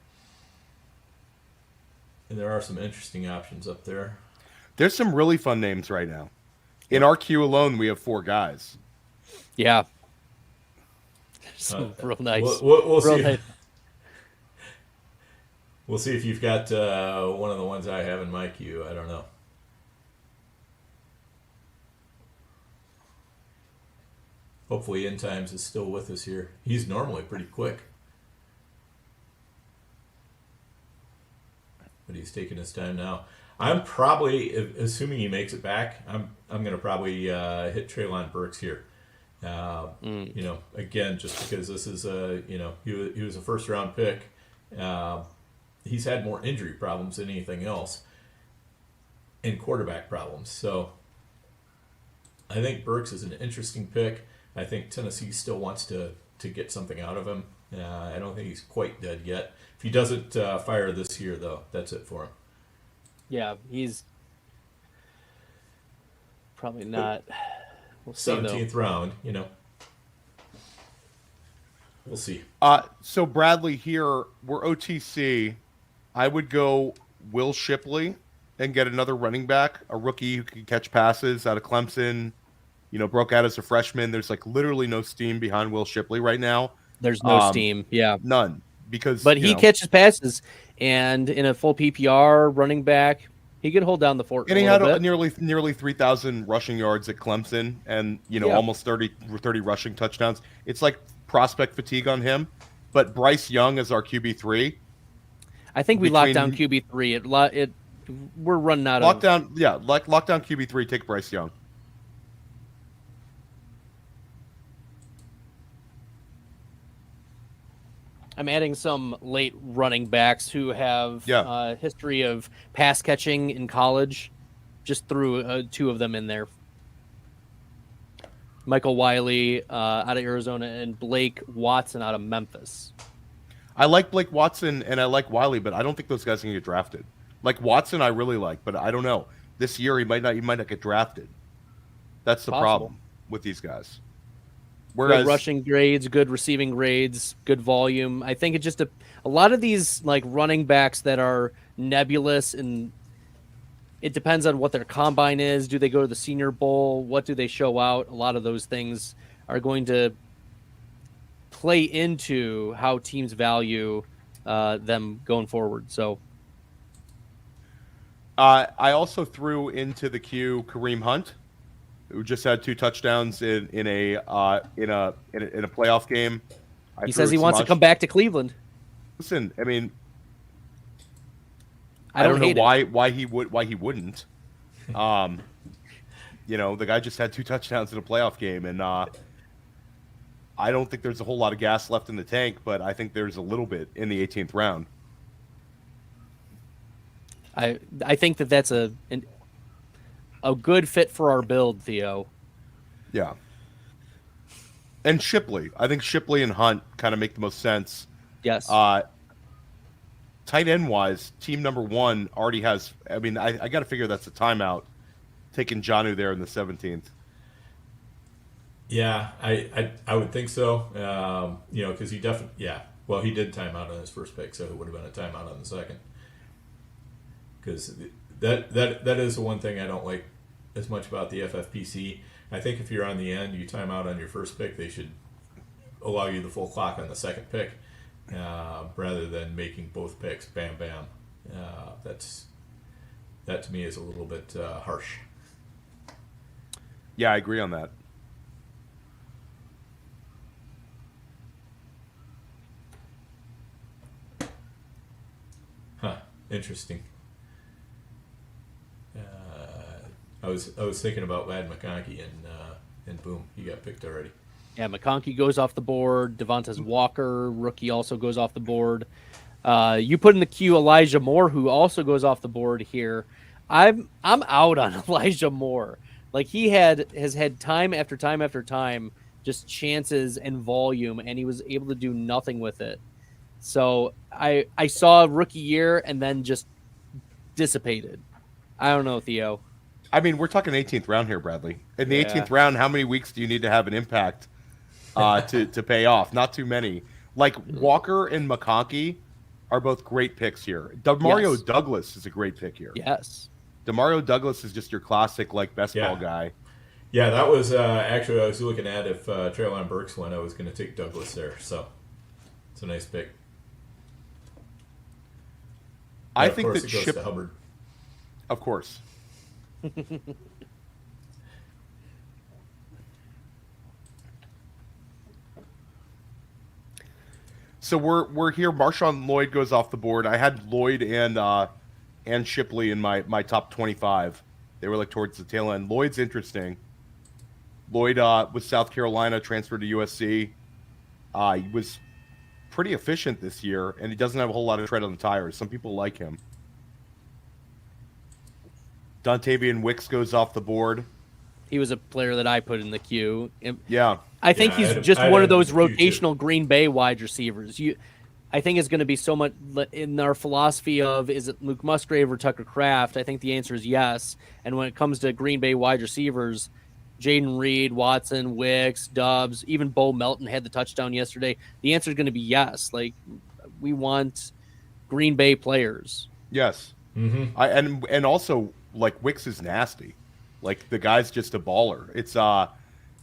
And there are some interesting options up there. There's some really fun names right now. In our queue alone, we have 4 guys. Yeah. Real nice. We'll see. Nice. We'll see if you've got one of the ones I have in my queue. I don't know. Hopefully, End Times is still with us here. He's normally pretty quick, but he's taking his time now. I'm probably, assuming he makes it back, I'm going to probably hit Treylon Burks here. Again, just because this is he was a first round pick. He's had more injury problems than anything else and quarterback problems. So I think Burks is an interesting pick. I think Tennessee still wants to get something out of him. I don't think he's quite dead yet. If he doesn't fire this year, though, that's it for him. Yeah, he's probably not. We'll see, 17th round, We'll see. So Bradley here, we're OTC. I would go Will Shipley and get another running back, a rookie who can catch passes out of Clemson. Broke out as a freshman. There's like literally no steam behind Will Shipley right now. There's no steam. Yeah, none. But he catches passes, and in a full PPR running back, he could hold down the fort. And he had nearly 3,000 rushing yards at Clemson, and almost 30 rushing touchdowns. It's like prospect fatigue on him. But Bryce Young is our QB3. I think we locked down QB3. We're running out of lockdown. Yeah, lockdown QB3. Take Bryce Young. I'm adding some late running backs who have history of pass catching in college. just threw two of them in there. Michael Wiley out of Arizona and Blake Watson out of Memphis. I like Blake Watson and I like Wiley, but I don't think those guys can get drafted. Like Watson, I really like, but I don't know. This year he might not get drafted. That's the problem with these guys. Whereas good rushing grades, good receiving grades, good volume. I think it's just a lot of these like running backs that are nebulous, and it depends on what their combine is. Do they go to the Senior Bowl? What do they show out? A lot of those things are going to play into how teams value them going forward. So I also threw into the queue Kareem Hunt, who just had 2 touchdowns in a playoff game. He says he wants to come back to Cleveland. Listen, I mean, I don't know why he wouldn't. The guy just had 2 touchdowns in a playoff game, and I don't think there's a whole lot of gas left in the tank, but I think there's a little bit in the 18th round. I think that's a good fit for our build, Theo. Yeah. And Shipley. I think Shipley and Hunt kind of make the most sense. Yes. Tight end wise, team number 1 already has. I mean, I got to figure that's a timeout. Taking Jonnu there in the 17th. Yeah, I would think so. Because he definitely, well, he did timeout on his first pick, so it would have been a timeout on the second. Because that is the one thing I don't like as much about the FFPC. I think if you're on the end, you time out on your first pick, they should allow you the full clock on the second pick, rather than making both picks bam bam. That to me is a little bit harsh. Yeah, I agree on that. Huh. Interesting. I was thinking about Lad McConkey, and boom, he got picked already. Yeah, McConkey goes off the board. Devontae Walker, rookie, also goes off the board. You put in the queue Elijah Moore, who also goes off the board here. I'm out on Elijah Moore. Like has had time after time after time, just chances and volume, and he was able to do nothing with it. So I saw rookie year and then just dissipated. I don't know, Theo. I mean, we're talking 18th round here, Bradley. In the 18th round, how many weeks do you need to have an impact to pay off? Not too many. Like Walker and McConkey are both great picks here. Demario Douglas is a great pick here. Yes. Demario Douglas is just your classic best ball guy. Yeah, that was actually I was looking at if Traylon Burks went, I was going to take Douglas there. So it's a nice pick. I think that goes to Hubbard. Of course. So we're here. Marshawn Lloyd goes off the board. I had Lloyd and Shipley in my top 25. They were towards the tail end. Lloyd's interesting. Lloyd was South Carolina, transferred to USC. He was pretty efficient this year, and he doesn't have a whole lot of tread on the tires. Some people like him. Dontavian Wicks goes off the board. He was a player that I put in the queue. Yeah. I think he's just one of those rotational Green Bay wide receivers. I think it's going to be so much in our philosophy of, is it Luke Musgrave or Tucker Kraft? I think the answer is yes. And when it comes to Green Bay wide receivers, Jaden Reed, Watson, Wicks, Doubs, even Bo Melton had the touchdown yesterday. The answer is going to be yes. We want Green Bay players. Yes. Mm-hmm. And also, Wicks is nasty. The guy's just a baller.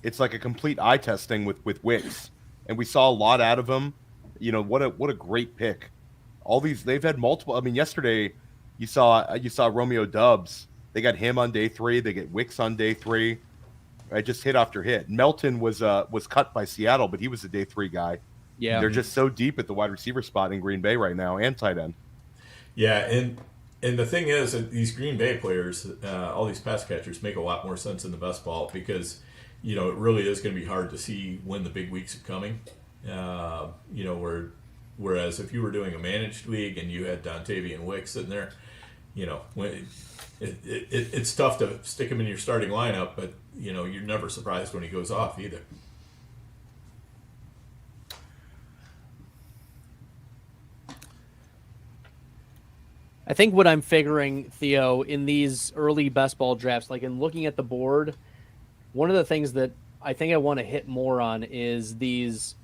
It's like a complete eye test thing with Wicks, and we saw a lot out of him. What a great pick. All these, they've had multiple. I mean, yesterday you saw Romeo Doubs. They got him on day 3. They get Wicks on day 3. I just hit after hit. Melton was cut by Seattle, but he was a day 3 guy. Yeah, they're just so deep at the wide receiver spot in Green Bay right now, and tight end. Yeah, and the thing is that these Green Bay players, all these pass catchers, make a lot more sense in the best ball because it really is going to be hard to see when the big weeks are coming. Whereas if you were doing a managed league and you had Dontavian Wicks sitting there, when it's tough to stick him in your starting lineup, but you're never surprised when he goes off either. I think what I'm figuring, Theo, in these early best ball drafts, like in looking at the board, one of the things that I think I want to hit more on is these.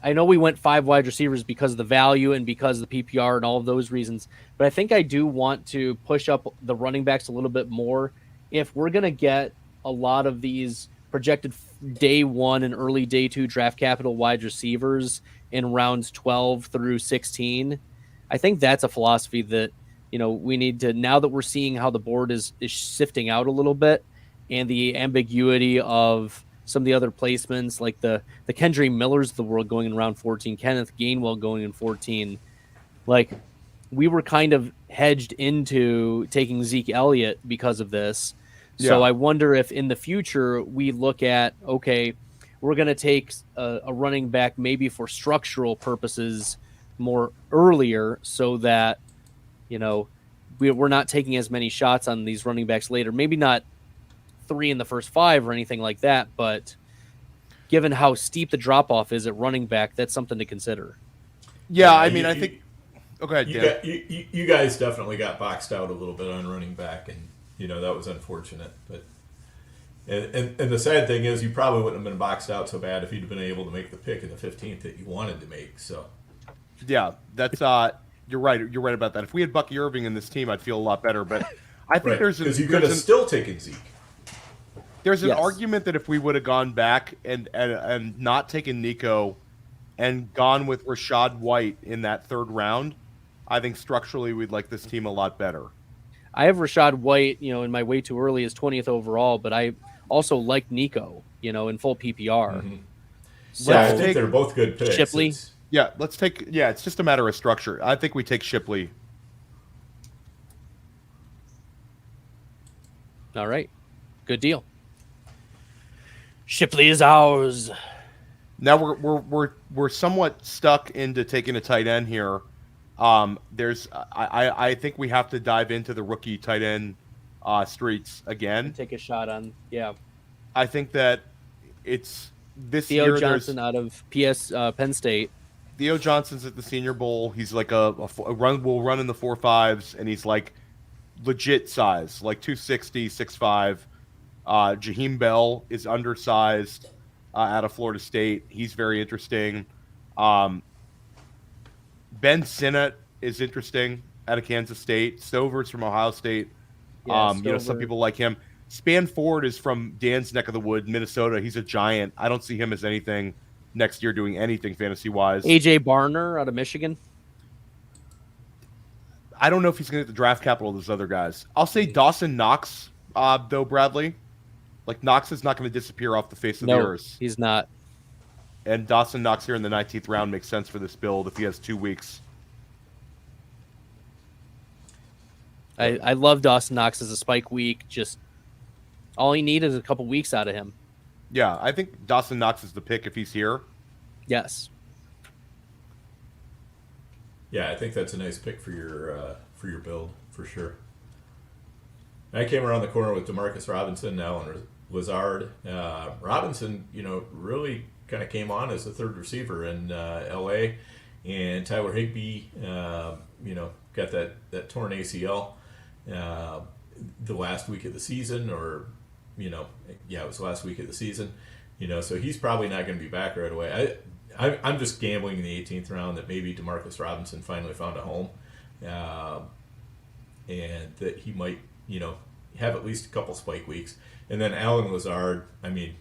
I know we went 5 wide receivers because of the value and because of the PPR and all of those reasons, but I think I do want to push up the running backs a little bit more. If we're going to get a lot of these projected day 1 and early day 2 draft capital wide receivers in rounds 12 through 16, I think that's a philosophy that we need to, now that we're seeing how the board is sifting out a little bit and the ambiguity of some of the other placements, like the Kendry Millers of the world going in round 14, Kenneth Gainwell going in 14, like we were kind of hedged into taking Zeke Elliott because of this. So I wonder if in the future we look at, okay, we're going to take a running back maybe for structural purposes more earlier so that we're not taking as many shots on these running backs later. Maybe not 3 in the first 5 or anything like that, but given how steep the drop off is at running back, that's something to consider. Yeah, I mean, I think. Okay, you guys definitely got boxed out a little bit on running back, and that was unfortunate. But and the sad thing is, you probably wouldn't have been boxed out so bad if you'd been able to make the pick in the 15th that you wanted to make. So yeah, that's you're right. You're right about that. If we had Bucky Irving in this team, I'd feel a lot better. But I think because you could have still taken Zeke. There's an argument that if we would have gone back and not taken Nico and gone with Rashad White in that 3rd round, I think structurally we'd like this team a lot better. I have Rashad White, in my way too early as 20th overall, but I also like Nico, in full PPR. Mm-hmm. So I think they're both good picks. Shipley. It's just a matter of structure. I think we take Shipley. All right. Good deal. Shipley is ours. Now we're somewhat stuck into taking a tight end here. I think we have to dive into the rookie tight end streets again. Take a shot on I think that it's this Theo year. Johnson out of Penn State. Theo Johnson's at the Senior Bowl. He's like a run. Will run in the 4.5s, and he's like legit size, like 260, 6'5". Jaheim Bell is undersized out of Florida State. He's very interesting. Ben Sinnott is interesting out of Kansas State. Stover's from Ohio State. Some people like him. Spanford is from Dan's neck of the wood, Minnesota. He's a giant. I don't see him as anything next year doing anything fantasy-wise. AJ Barner out of Michigan. I don't know if he's going to get the draft capital of those other guys. I'll say Dawson Knox, though, Bradley. Like, Knox is not going to disappear off the face of the earth. He's not. And Dawson Knox here in the 19th round makes sense for this build if he has 2 weeks. I love Dawson Knox as a spike week. Just all he needs is a couple weeks out of him. Yeah, I think Dawson Knox is the pick if he's here. Yes. Yeah, I think that's a nice pick for your build for sure. I came around the corner with Demarcus Robinson now and Lazard. Robinson, really kind of came on as the 3rd receiver in L.A. And Tyler Higbee, got that torn ACL the last week of the season, or it was last week of the season. So he's probably not going to be back right away. I'm just gambling in the 18th round that maybe Demarcus Robinson finally found a home, and that he might, have at least a couple spike weeks. And then Alan Lazard, Aaron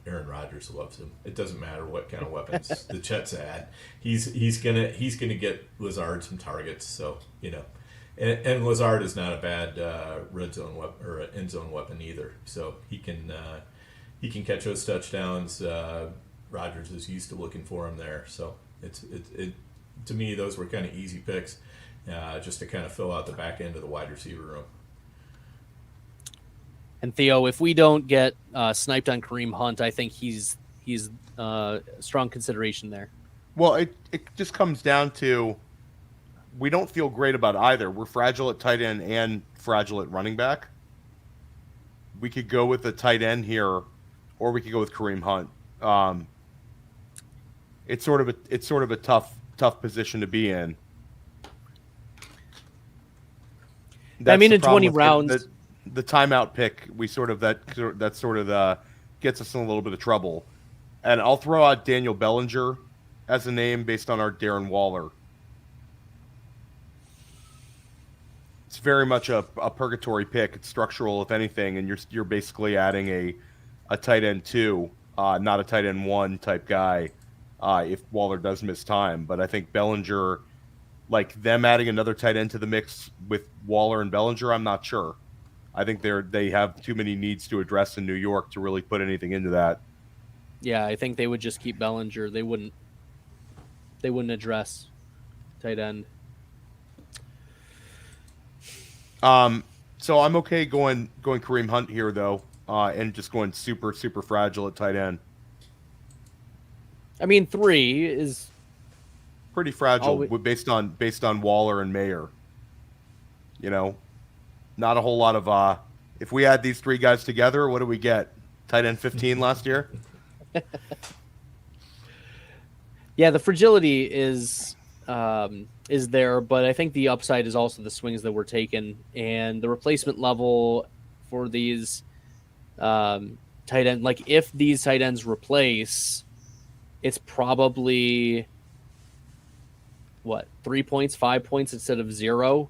Rodgers loves him. It doesn't matter what kind of weapons the Jets add. He's gonna get Lazard some targets. So and Lazard is not a bad red zone weapon or end zone weapon either. So he can catch those touchdowns. Rodgers is used to looking for him there. So it to me those were kind of easy picks, just to kind of fill out the back end of the wide receiver room. And Theo, if we don't get sniped on Kareem Hunt, I think he's a strong consideration there. Well, it just comes down to we don't feel great about either. We're fragile at tight end and fragile at running back. We could go with the tight end here, or we could go with Kareem Hunt. It's sort of a tough position to be in. I mean, in 20 rounds, the timeout pick, we sort of gets us in a little bit of trouble. And I'll throw out Daniel Bellinger as a name based on our Darren Waller. It's very much a purgatory pick. It's structural, if anything, and you're basically adding a tight end 2, not a tight end 1 type guy, if Waller does miss time. But I think Bellinger, like them adding another tight end to the mix with Waller and Bellinger, I'm not sure. I think they have too many needs to address in New York to really put anything into that. Yeah, I think they would just keep Bellinger. They wouldn't address tight end. So I'm okay going Kareem Hunt here though, and just going super fragile at tight end. I mean, 3 is pretty fragile based on Waller and Mayer. You know, not a whole lot of if we add these 3 guys together, what do we get? Tight end 15 last year? Yeah, the fragility is there, but I think the upside is also the swings that were taken and the replacement level for these tight end. Like if these tight ends replace, it's probably 3 points, 5 points instead of 0.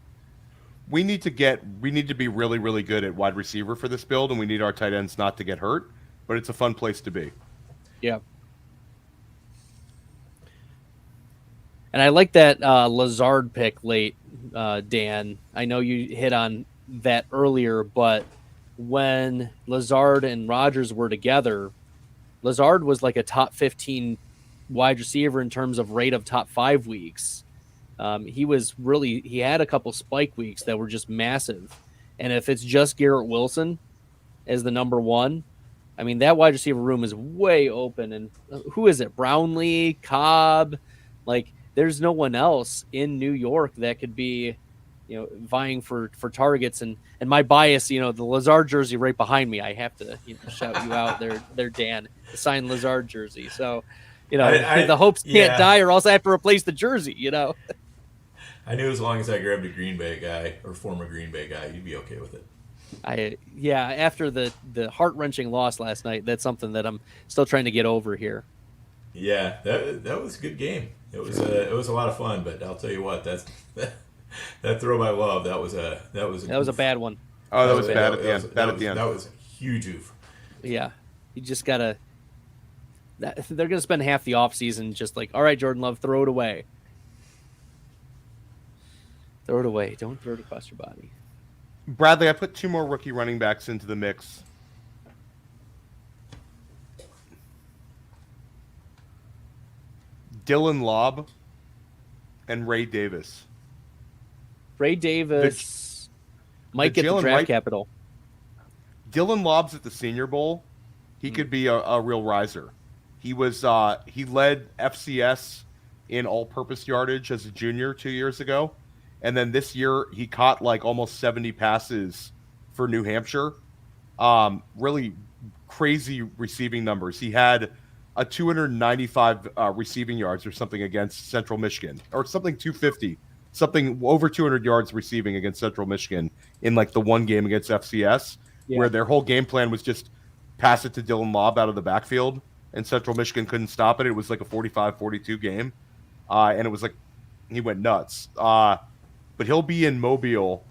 We need to be really, really good at wide receiver for this build, and we need our tight ends not to get hurt, but it's a fun place to be. Yeah. And I like that Lazard pick late, Dan. I know you hit on that earlier, but when Lazard and Rodgers were together, Lazard was like a top 15 wide receiver in terms of rate of top 5 weeks. He had a couple spike weeks that were just massive. And if it's just Garrett Wilson as the number 1, I mean, that wide receiver room is way open. And who is it? Brownlee, Cobb, like there's no one else in New York that could be, vying for targets. And my bias, the Lazard jersey right behind me, I have to shout you out there, Dan, the signed Lazard jersey. So, the hopes can't die, or else I have to replace the jersey, I knew as long as I grabbed a Green Bay guy or former Green Bay guy, you'd be okay with it. After the heart-wrenching loss last night, that's something that I'm still trying to get over here. Yeah, that was a good game. It was a lot of fun, but I'll tell you what, that throw by Love, that was a bad one. Oh, that was bad at the end. That was a huge oof. Yeah, you just gotta. They're gonna spend half the offseason just like, all right, Jordan Love, throw it away. Throw it away. Don't throw it across your body. Bradley, I put 2 more rookie running backs into the mix. Dylan Lobb and Ray Davis. Ray Davis might get the draft capital. Dylan Lobb's at the Senior Bowl. He could be a real riser. He led FCS in all-purpose yardage as a junior 2 years ago. And then this year, he caught like almost 70 passes for New Hampshire. Really crazy receiving numbers. He had a 295 receiving yards or something against Central Michigan, or something 250, something over 200 yards receiving against Central Michigan in like the one game against FCS, where their whole game plan was just pass it to Dylan Lobb out of the backfield, and Central Michigan couldn't stop it. It was like a 45-42 game, and it was like he went nuts. But he'll be in Mobile,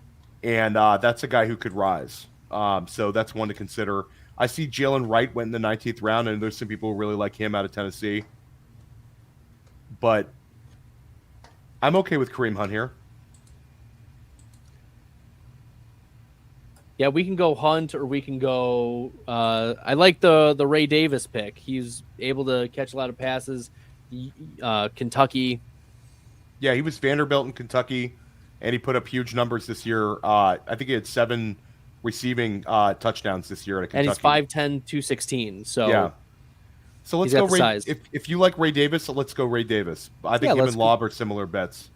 and that's a guy who could rise. So that's one to consider. I see Jalen Wright went in the 19th round, and there's some people who really like him out of Tennessee. But I'm okay with Kareem Hunt here. Yeah, we can go Hunt, or we can go. I like the Ray Davis pick. He's able to catch a lot of passes. Kentucky. Yeah, he was Vanderbilt in Kentucky, and he put up huge numbers this year. I think he had 7 receiving touchdowns this year at Kentucky. And he's 5'10", 216. So yeah. So let's go Ray. If you like Ray Davis, let's go Ray Davis. I think him and Lobb are similar bets.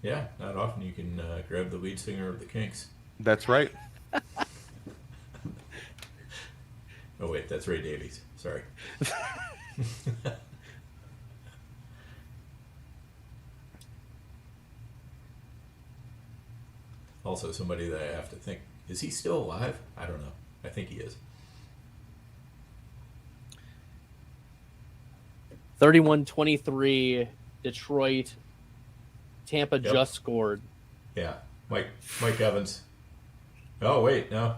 Yeah, not often you can grab the lead singer of the Kinks. That's right. Oh wait, that's Ray Davies. Sorry. Also, somebody that I have to think, is he still alive? I don't know. I think he is. 31-23, Detroit. Tampa Yep. just scored. Yeah, Mike Evans. Oh wait, no.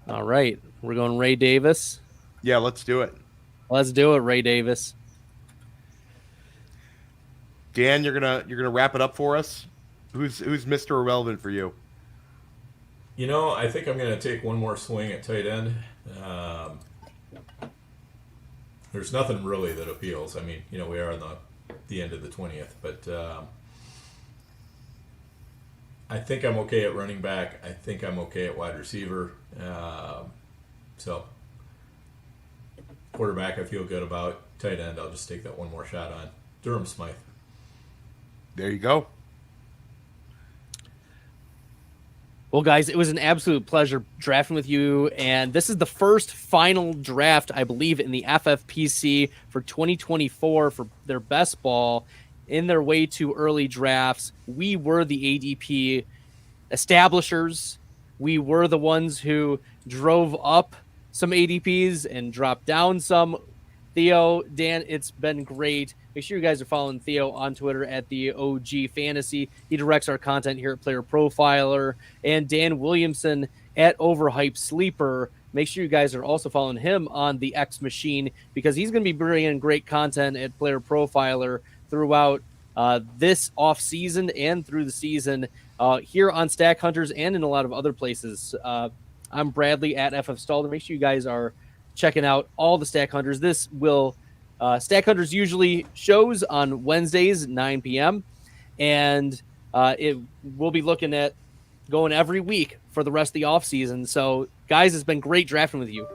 All right, we're going Ray Davis. Yeah, let's do it. Let's do it, Ray Davis. Dan, you're gonna wrap it up for us. Who's Mr. Irrelevant for you? You know, I think I'm going to take one more swing at tight end. There's nothing really that appeals. I mean, you know, we are on the end of the 20th, but I think I'm okay at running back. I think I'm okay at wide receiver. So quarterback, I feel good about. Tight end, I'll just take that one more shot on. Durham Smythe. There you go. Well, guys, it was an absolute pleasure drafting with you, and this is the first final draft, I believe, in the FFPC for 2024 for their best ball. In their way too early drafts, we were the ADP establishers. We were the ones who drove up some ADPs and dropped down some. Theo, Dan, it's been great. Make sure you guys are following Theo on Twitter at the OG Fantasy. He directs our content here at Player Profiler. And Dan Williamson at Overhyped Sleeper. Make sure you guys are also following him on the X Machine because he's going to be bringing great content at Player Profiler throughout this off season and through the season here on Stack Hunters and in a lot of other places. I'm Bradley at FF Stalder. Make sure you guys are checking out all the Stack Hunters. This will Stack Hunters usually shows on Wednesdays at 9 p.m. And it will be looking at going every week for the rest of the offseason. So, guys, it's been great drafting with you.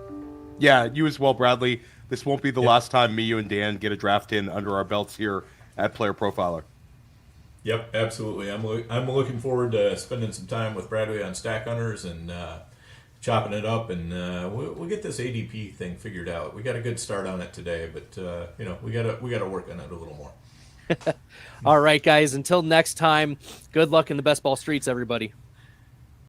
Yeah, you as well, Bradley. This won't be the last time me, you, and Dan get a draft in under our belts here at Player Profiler. Yep, absolutely. I'm looking forward to spending some time with Bradley on Stack Hunters and chopping it up, and we'll get this ADP thing figured out. We got a good start on it today, but you know, we gotta work on it a little more. All right, guys. Until next time, good luck in the best ball streets, everybody.